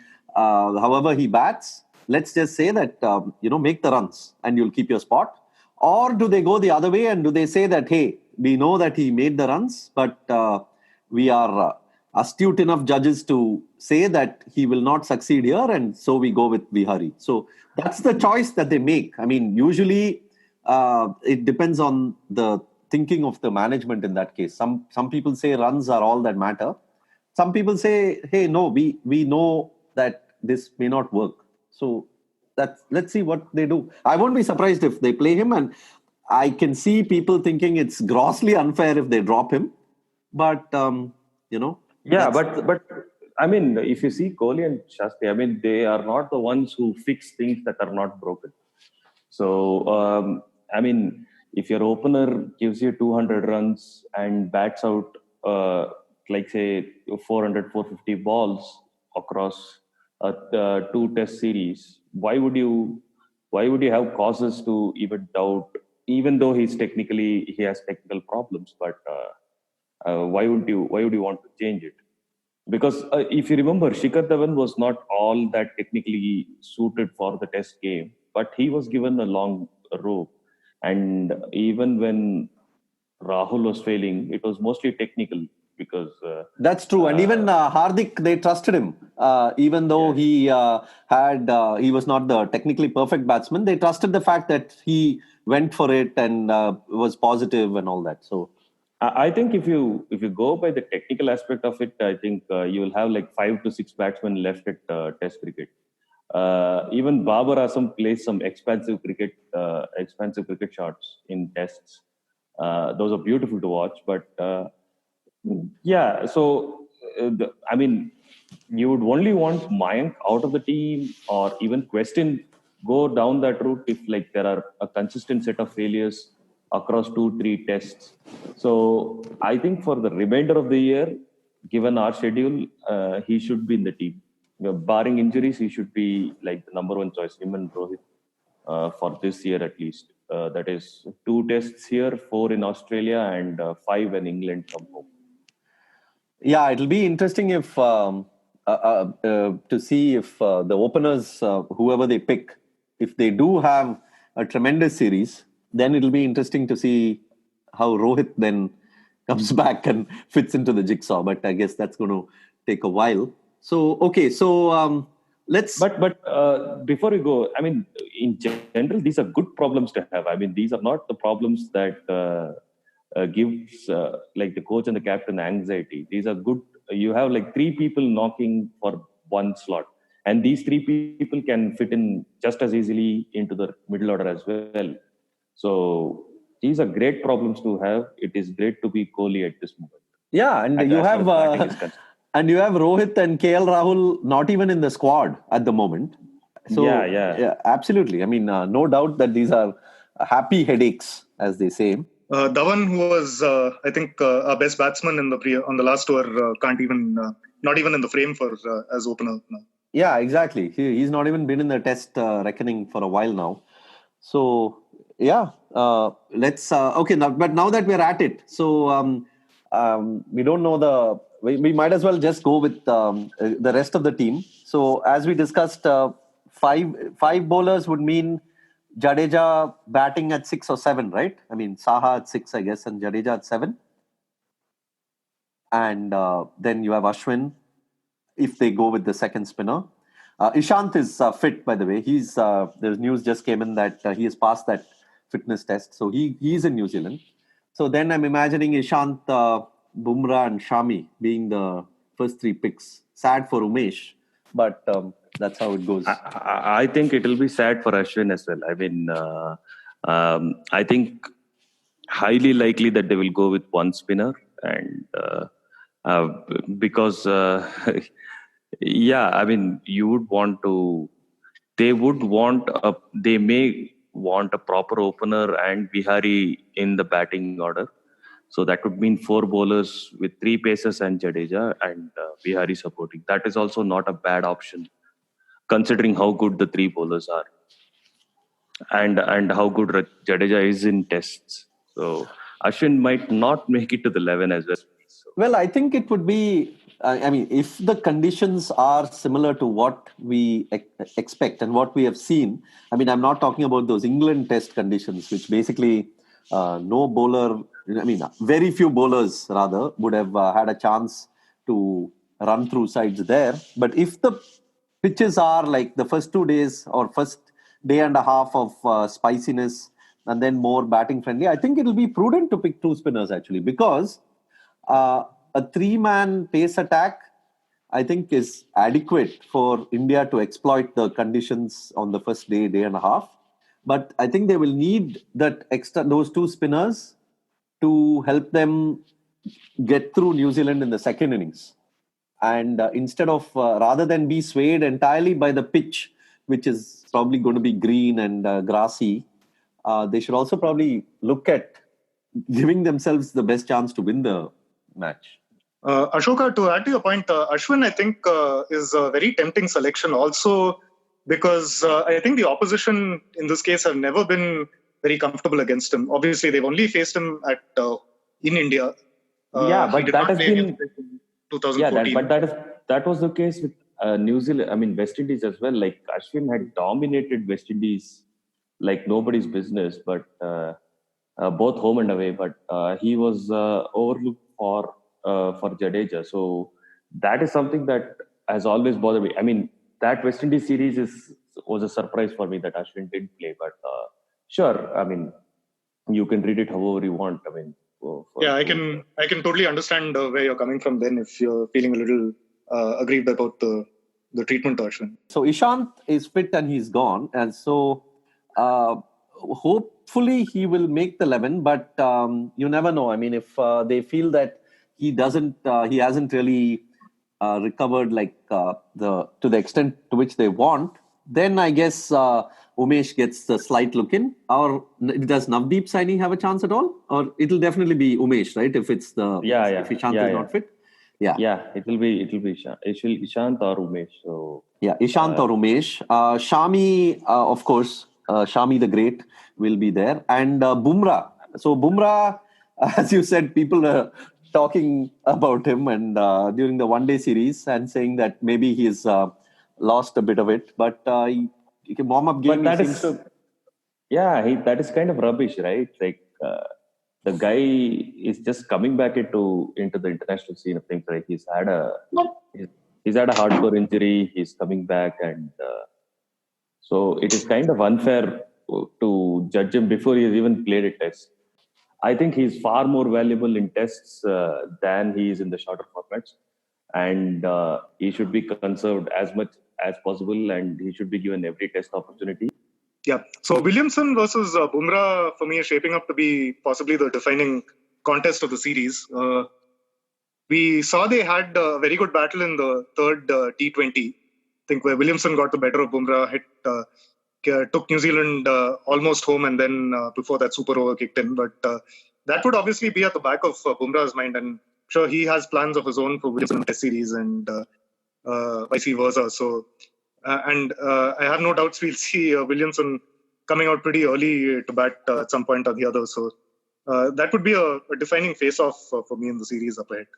bats, let's just say that, make the runs and you'll keep your spot? Or do they go the other way and do they say that, hey, we know that he made the runs, but we are astute enough judges to say that he will not succeed here, and so we go with Vihari. So that's the choice that they make. I mean, usually it depends on the thinking of the management in that case. Some people say runs are all that matter. Some people say, hey, no, we know that this may not work. So let's see what they do. I won't be surprised if they play him, and I can see people thinking it's grossly unfair if they drop him. But Yeah, but I mean, if you see Kohli and Shastri, I mean, they are not the ones who fix things that are not broken. So, I mean, if your opener gives you 200 runs and bats out, like say 400, 450 balls across two test series, why would you have causes to even doubt, even though he has technical problems, but why would you want to change it? Because if you remember, Shikhar Dhawan was not all that technically suited for the test game, but he was given a long rope. And even when Rahul was failing, it was mostly technical because... That's true. And even Hardik, they trusted him. Even though he was not the technically perfect batsman, they trusted the fact that he went for it and was positive and all that. So I think if you go by the technical aspect of it, I think you will have like 5 to 6 batsmen left at Test cricket. Even Babar Azam plays some expansive cricket shots in tests. Those are beautiful to watch. But so I mean, you would only want Mayank out of the team, or even go down that route if like there are a consistent set of failures across 2-3 tests. So I think for the remainder of the year, given our schedule, he should be in the team. Barring injuries, he should be like the number one choice, him and Rohit, for this year at least. That is 2 tests here, 4 in Australia, and 5 when England come home. Yeah, it'll be interesting if to see if the openers, whoever they pick, if they do have a tremendous series, then it'll be interesting to see how Rohit then comes back and fits into the jigsaw. But I guess that's going to take a while. So, okay. So, let's... But before we go, I mean, in general, these are good problems to have. I mean, these are not the problems that gives like the coach and the captain anxiety. These are good. You have like 3 people knocking for 1 slot. And these 3 people can fit in just as easily into the middle order as well. So these are great problems to have. It is great to be Kohli at this moment. Yeah, and you have Rohit and KL Rahul not even in the squad at the moment. So yeah, absolutely. I mean, no doubt that these are happy headaches, as they say. Dhawan, who was I think our best batsman on the last tour, can't even not even in the frame for as opener now. Yeah, exactly. He's not even been in the test reckoning for a while now. So yeah, let's okay now. But now that we're at it, so we don't know we might as well just go with the rest of the team. So as we discussed, 5 bowlers would mean Jadeja batting at 6 or 7, right? I mean, Saha at 6, I guess, and Jadeja at 7. And then you have Ashwin, if they go with the second spinner. Ishant is fit, by the way. There's news just came in that he has passed that fitness test. So he's in New Zealand. So then I'm imagining Ishant, Bumrah and Shami being the first 3 picks. Sad for Umesh, but that's how it goes. I think it will be sad for Ashwin as well. I mean, I think highly likely that they will go with 1 spinner, and because yeah, I mean, they may want a proper opener and Vihari in the batting order. So that would mean 4 bowlers with 3 pacers and Jadeja and Vihari supporting. That is also not a bad option, considering how good the 3 bowlers are and how good Jadeja is in tests. So Ashwin might not make it to the 11 as well. So. Well, I think it would be I mean, if the conditions are similar to what we expect and what we have seen, I mean, I'm not talking about those England test conditions, which basically no bowler, I mean, very few bowlers rather would have had a chance to run through sides there. But if the pitches are like the first 2 days or first day and a half of spiciness and then more batting friendly, I think it'll be prudent to pick two spinners actually, because a three-man pace attack, I think, is adequate for India to exploit the conditions on the first day, day and a half. But I think they will need those two spinners to help them get through New Zealand in the second innings. And instead of, rather than be swayed entirely by the pitch, which is probably going to be green and grassy, they should also probably look at giving themselves the best chance to win the match. Ashoka, to add to your point, Ashwin, I think, is a very tempting selection also because I think the opposition in this case have never been very comfortable against him. Obviously, they've only faced him in India. But that has been 2014. That was the case with New Zealand. I mean, West Indies as well. Like Ashwin had dominated West Indies like nobody's business, but both home and away. But he was overlooked for Jadeja. So that is something that has always bothered me. I mean, that West Indies series was a surprise for me that Ashwin didn't play. But sure, I mean, you can read it however you want. I mean, I can totally understand where you're coming from. Then, if you're feeling a little aggrieved about the treatment to Ashwin. So Ishant is fit and he's gone, and so hopefully he will make the 11. But you never know. I mean, if they feel that he hasn't really recovered to the extent to which they want, then I guess Umesh gets the slight look in. Or does Navdeep Saini have a chance at all? Or it'll definitely be Umesh, right? If it's if Ishant is not fit. It will be Ishant or Umesh. So Ishant or Umesh. Shami, of course, Shami the Great will be there, and Bumrah. So Bumrah, as you said, people are talking about him and during the one-day series and saying that maybe he's lost a bit of it, but he can warm up game. But that is kind of rubbish, right? Like the guy is just coming back into the international scene of things. Right? He's had a hardcore injury. He's coming back, and so it is kind of unfair to judge him before he has even played a test. I think he's far more valuable in tests than he is in the shorter formats, and he should be conserved as much as possible, and he should be given every test opportunity. Yeah. So Williamson versus Bumrah for me is shaping up to be possibly the defining contest of the series. We saw they had a very good battle in the third T20. I think where Williamson got the better of Bumrah, took New Zealand almost home, and then before that super over kicked in. But that would obviously be at the back of Bumrah's mind, and sure he has plans of his own for Williamson Test series and vice versa. So, I have no doubts we'll see Williamson coming out pretty early to bat at some point or the other. So that would be a defining face-off for me in the series up ahead.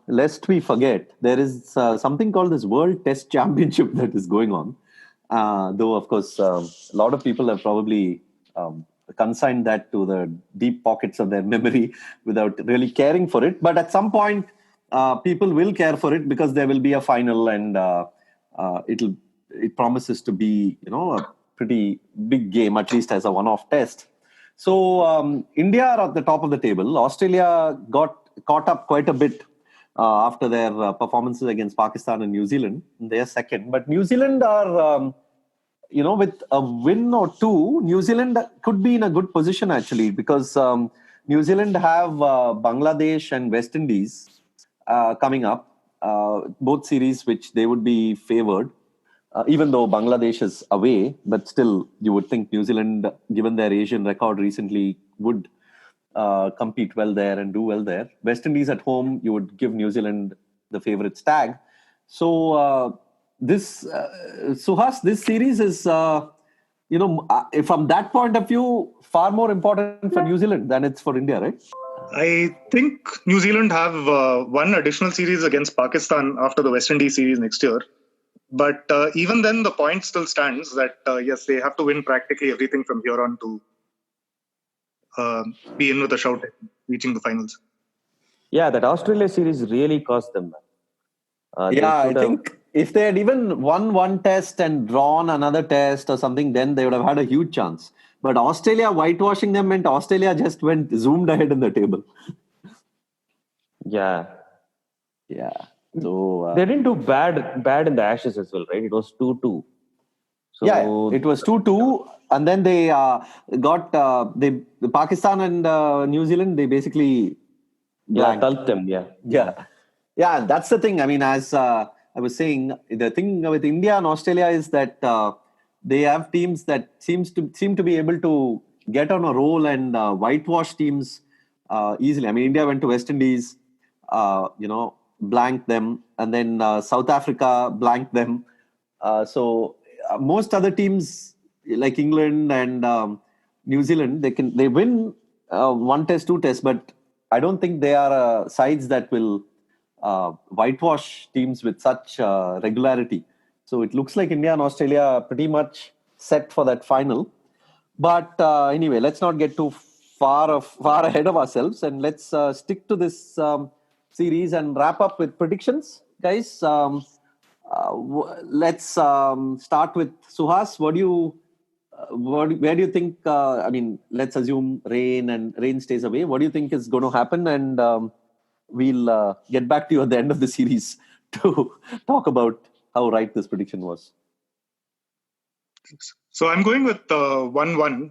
Lest we forget, there is something called this World Test Championship that is going on. Though, of course, a lot of people have probably consigned that to the deep pockets of their memory without really caring for it. But at some point, people will care for it because there will be a final, and it promises to be, a pretty big game, at least as a one-off test. So India are at the top of the table. Australia got caught up quite a bit after their performances against Pakistan and New Zealand. They are second. But New Zealand are, with a win or two, New Zealand could be in a good position actually, because New Zealand have Bangladesh and West Indies coming up, both series which they would be favoured. Even though Bangladesh is away, but still you would think New Zealand, given their Asian record recently, would compete well there and do well there. West Indies at home, you would give New Zealand the favourite stag. So Suhas, this series is, from that point of view, far more important for New Zealand than it's for India, right? I think New Zealand have one additional series against Pakistan after the West Indies series next year. But even then, the point still stands that, yes, they have to win practically everything from here on to be in with a shout at reaching the finals. Yeah, that Australia series really cost them. I think if they had even won one test and drawn another test or something, then they would have had a huge chance. But Australia whitewashing them meant Australia just zoomed ahead in the table. Yeah. So they didn't do bad in the Ashes as well, right? It was 2-2. So it was 2-2, and then they got the Pakistan and New Zealand. They basically tulped them. Yeah. That's the thing. I mean, as I was saying, the thing with India and Australia is that they have teams that seem to be able to get on a roll and whitewash teams easily. I mean, India went to West Indies, blanked them, and then South Africa blanked them. So most other teams like England and New Zealand, they win one test, two tests, but I don't think they are sides that will whitewash teams with such regularity. So it looks like India and Australia are pretty much set for that final. But anyway, let's not get too far ahead of ourselves, and let's stick to this series and wrap up with predictions, guys. Let's start with Suhas. Where do you think? I mean, let's assume rain stays away. What do you think is going to happen? And we'll get back to you at the end of the series to talk about how right this prediction was. So I'm going with 1-1.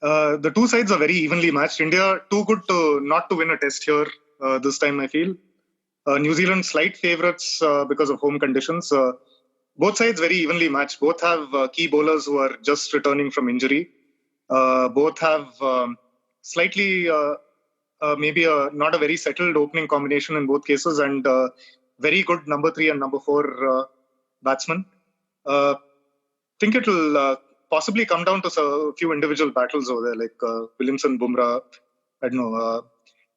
The two sides are very evenly matched. India too good not to win a test here this time, I feel. New Zealand slight favourites because of home conditions. Both sides very evenly matched. Both have key bowlers who are just returning from injury. Both have slightly, maybe not a very settled opening combination in both cases, and very good number 3 and number 4 batsmen. I think it will possibly come down to a few individual battles over there, like Williamson, Bumrah. I don't know.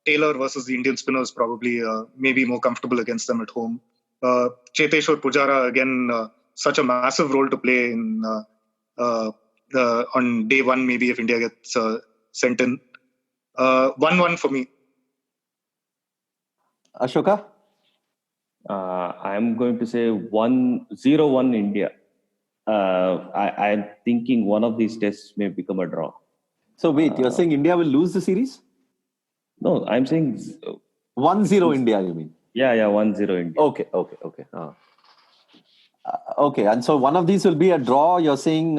Taylor versus the Indian spinners probably maybe more comfortable against them at home. Cheteshwar Pujara, again, such a massive role to play in on day one, maybe if India gets sent in. 1-1 for me. Ashoka? I'm going to say 0-1 India. I'm thinking one of these tests may become a draw. So wait, you're saying India will lose the series? No, I'm saying 1-0 India, you mean? Yeah, 1-0 India. Okay. Okay, and so one of these will be a draw. You're saying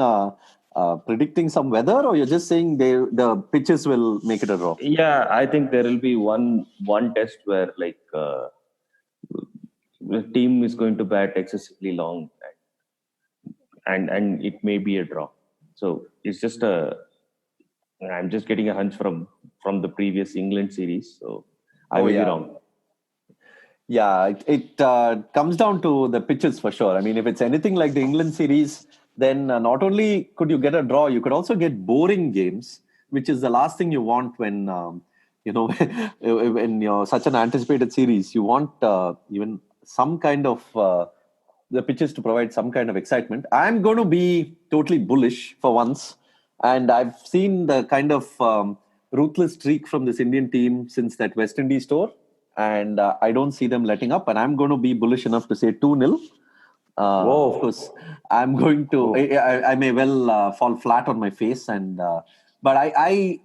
predicting some weather, or you're just saying the pitches will make it a draw? Yeah, I think there will be one test where like the team is going to bat excessively long, and it may be a draw. So it's just I'm just getting a hunch from the previous England series. So I will be wrong. Yeah, it comes down to the pitches for sure. I mean, if it's anything like the England series, then not only could you get a draw, you could also get boring games, which is the last thing you want when, when you're such an anticipated series. You want even some kind of the pitches to provide some kind of excitement. I'm going to be totally bullish for once. And I've seen the kind of ruthless streak from this Indian team since that West Indies tour. And I don't see them letting up. And I'm going to be bullish enough to say 2-0. Of course, I'm going to. I may well fall flat on my face, but I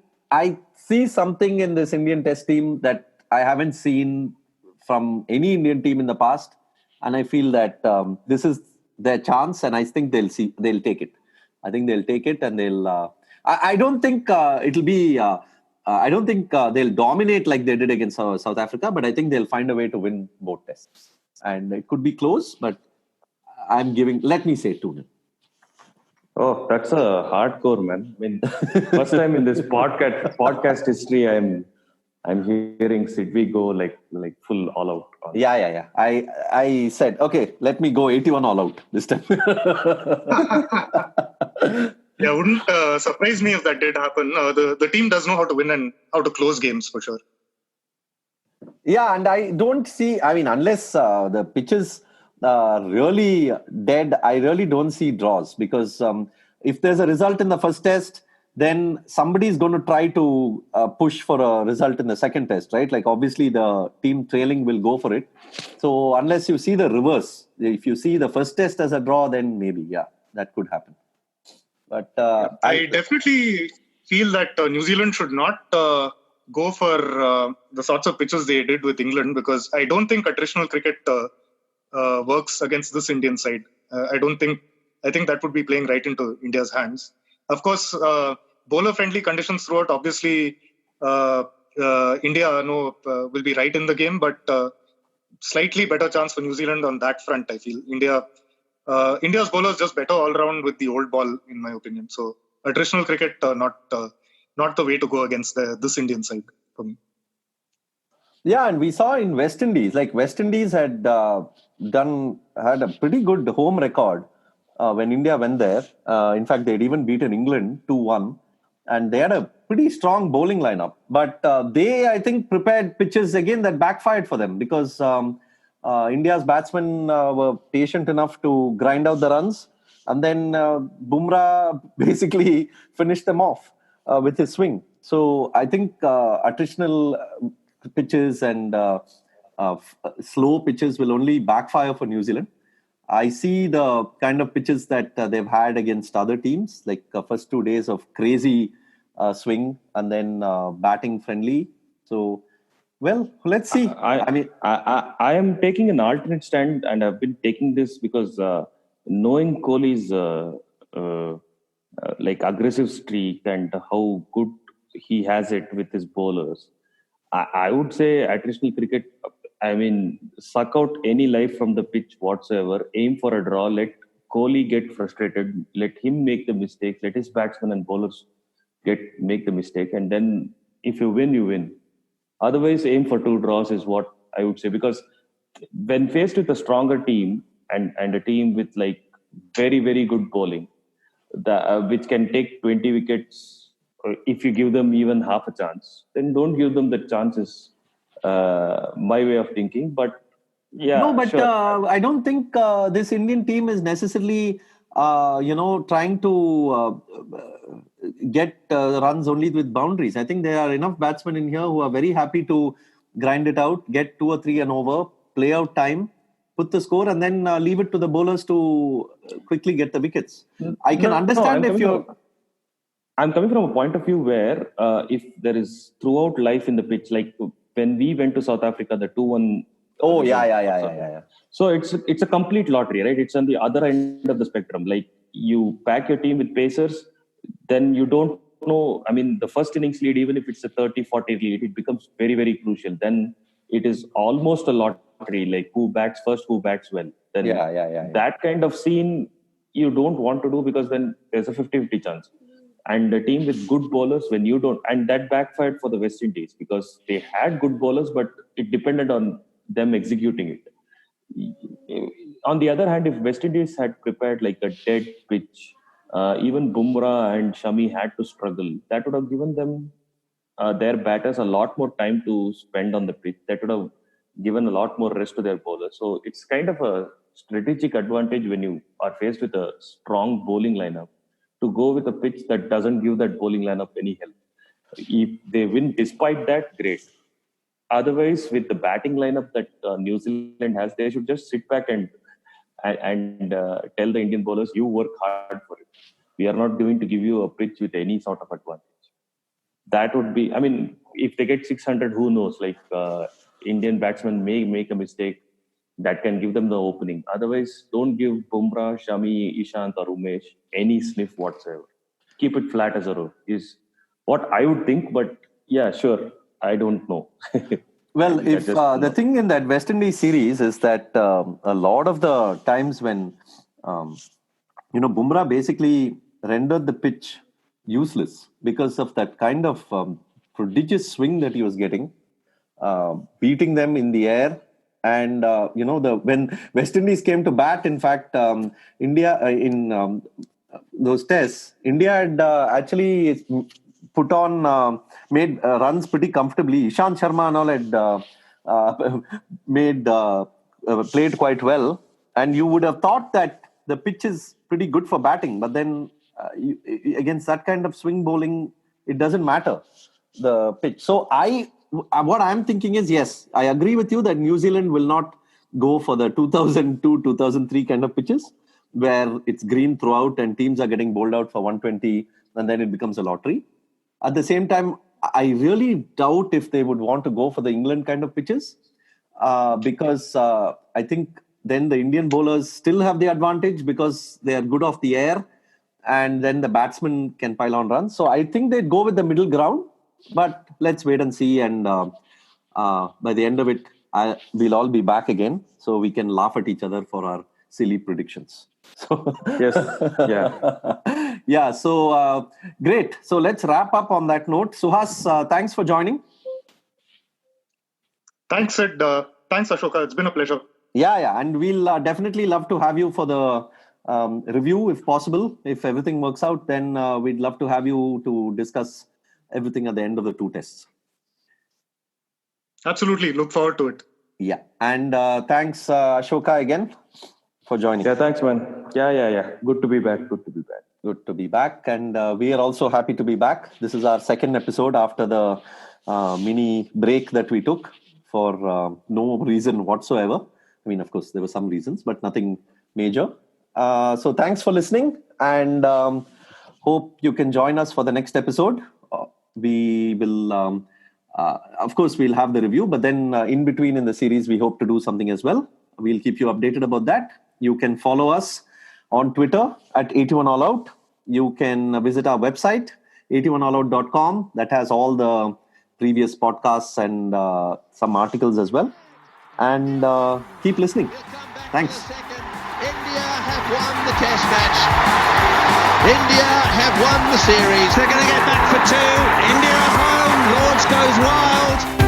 see something in this Indian Test team that I haven't seen from any Indian team in the past, and I feel that this is their chance, and I think they'll take it. I think they'll take it, and they'll. I don't think it'll be. I don't think they'll dominate like they did against South Africa, but I think they'll find a way to win both tests, and it could be close, but. Let me say 2-0. Oh, that's a hardcore, man. I mean, first time in this podcast history, I'm hearing Sidvi go like full all out. Yeah. I said, okay, let me go 81 all out this time. Yeah, wouldn't surprise me if that did happen. The team does know how to win and how to close games for sure. Yeah, and I don't see, I mean, unless the pitches are really dead, I really don't see draws because if there's a result in the first test, then somebody is going to try to push for a result in the second test, right? Like, obviously, the team trailing will go for it. So, unless you see the reverse, if you see the first test as a draw, then maybe, yeah, that could happen. But I definitely feel that New Zealand should not go for the sorts of pitches they did with England because I don't think attritional cricket works against this Indian side. I think that would be playing right into India's hands. Of course, bowler-friendly conditions throughout. Obviously, India will be right in the game, but slightly better chance for New Zealand on that front. I feel India's bowlers just better all round with the old ball, in my opinion. So attritional cricket not the way to go against this Indian side for me. Yeah, and we saw in West Indies, like West Indies had had a pretty good home record when India went there. In fact, they'd even beaten England 2-1, and they had a pretty strong bowling lineup. But they, I think, prepared pitches again that backfired for them because India's batsmen were patient enough to grind out the runs, and then Bumrah basically finished them off with his swing. So I think attritional pitches and slow pitches will only backfire for New Zealand. I see the kind of pitches that they've had against other teams, like first 2 days of crazy swing and then batting friendly. So, well, let's see. I am taking an alternate stand, and I've been taking this because knowing Kohli's like aggressive streak and how good he has it with his bowlers, I would say attritional cricket, I mean, suck out any life from the pitch whatsoever, aim for a draw, let Kohli get frustrated, let him make the mistake, let his batsmen and bowlers make the mistake, and then if you win, you win. Otherwise, aim for 2 draws is what I would say, because when faced with a stronger team and a team with like very, very good bowling, which can take 20 wickets, if you give them even half a chance, then don't give them the chances. My way of thinking, but yeah, no, but sure. I don't think this Indian team is necessarily, trying to get runs only with boundaries. I think there are enough batsmen in here who are very happy to grind it out, get 2 or 3 and over, play out time, put the score, and then leave it to the bowlers to quickly get the wickets. I can understand if you're. I'm coming from a point of view where if there is throughout life in the pitch, like when we went to South Africa, the 2-1. Oh, yeah. So it's a complete lottery, right? It's on the other end of the spectrum. Like you pack your team with pacers, then you don't know. I mean, the first innings lead, even if it's a 30-40 lead, it becomes very, very crucial. Then it is almost a lottery, like who bats first, who bats well. Then that kind of scene you don't want to do because then there's a 50-50 chance. And a team with good bowlers, when you don't, and that backfired for the West Indies because they had good bowlers, but it depended on them executing it. On the other hand, if West Indies had prepared like a dead pitch, even Bumrah and Shami had to struggle. That would have given them their batters a lot more time to spend on the pitch. That would have given a lot more rest to their bowlers. So it's kind of a strategic advantage when you are faced with a strong bowling lineup to go with a pitch that doesn't give that bowling lineup any help. If they win despite that, great. Otherwise, with the batting lineup that New Zealand has, they should just sit back and tell the Indian bowlers, you work hard for it. We are not going to give you a pitch with any sort of advantage. That would be, I mean, if they get 600, who knows? Like Indian batsmen may make a mistake that can give them the opening. Otherwise, don't give Bumrah, Shami, Ishant or Umesh any sniff whatsoever. Keep it flat as a row is what I would think. But yeah, sure. I don't know. Well, if the thing in that West Indies series is that a lot of the times when, Bumrah basically rendered the pitch useless because of that kind of prodigious swing that he was getting, beating them in the air. And, when West Indies came to bat, in fact, India those tests, India had actually put on, made runs pretty comfortably. Ishant Sharma and all had played quite well. And you would have thought that the pitch is pretty good for batting. But then against that kind of swing bowling, it doesn't matter, the pitch. So what I'm thinking is, yes, I agree with you that New Zealand will not go for the 2002, 2003 kind of pitches where it's green throughout and teams are getting bowled out for 120 and then it becomes a lottery. At the same time, I really doubt if they would want to go for the England kind of pitches because I think then the Indian bowlers still have the advantage because they are good off the air and then the batsmen can pile on runs. So I think they'd go with the middle ground, but let's wait and see. And by the end of it, we'll all be back again so we can laugh at each other for our silly predictions. So Yes. Yeah. yeah, so great. So let's wrap up on that note. Suhas, thanks for joining. Thanks, Sid. Thanks, Ashoka. It's been a pleasure. Yeah. And we'll definitely love to have you for the review if possible. If everything works out, then we'd love to have you to discuss everything at the end of the 2 tests. Absolutely. Look forward to it. Yeah. And thanks, Ashoka, again for joining. Yeah, thanks, man. Yeah. Good to be back. Good to be back. And we are also happy to be back. This is our second episode after the mini break that we took for no reason whatsoever. I mean, of course, there were some reasons, but nothing major. So thanks for listening and hope you can join us for the next episode. We will, of course, we'll have the review, but then in between in the series, we hope to do something as well. We'll keep you updated about that. You can follow us on Twitter at 81allout. You can visit our website, 81allout.com. That has all the previous podcasts and some articles as well. And keep listening. Thanks. India have won the test match. India have won the series. They're going to get back for 2. India at home. Lords goes wild.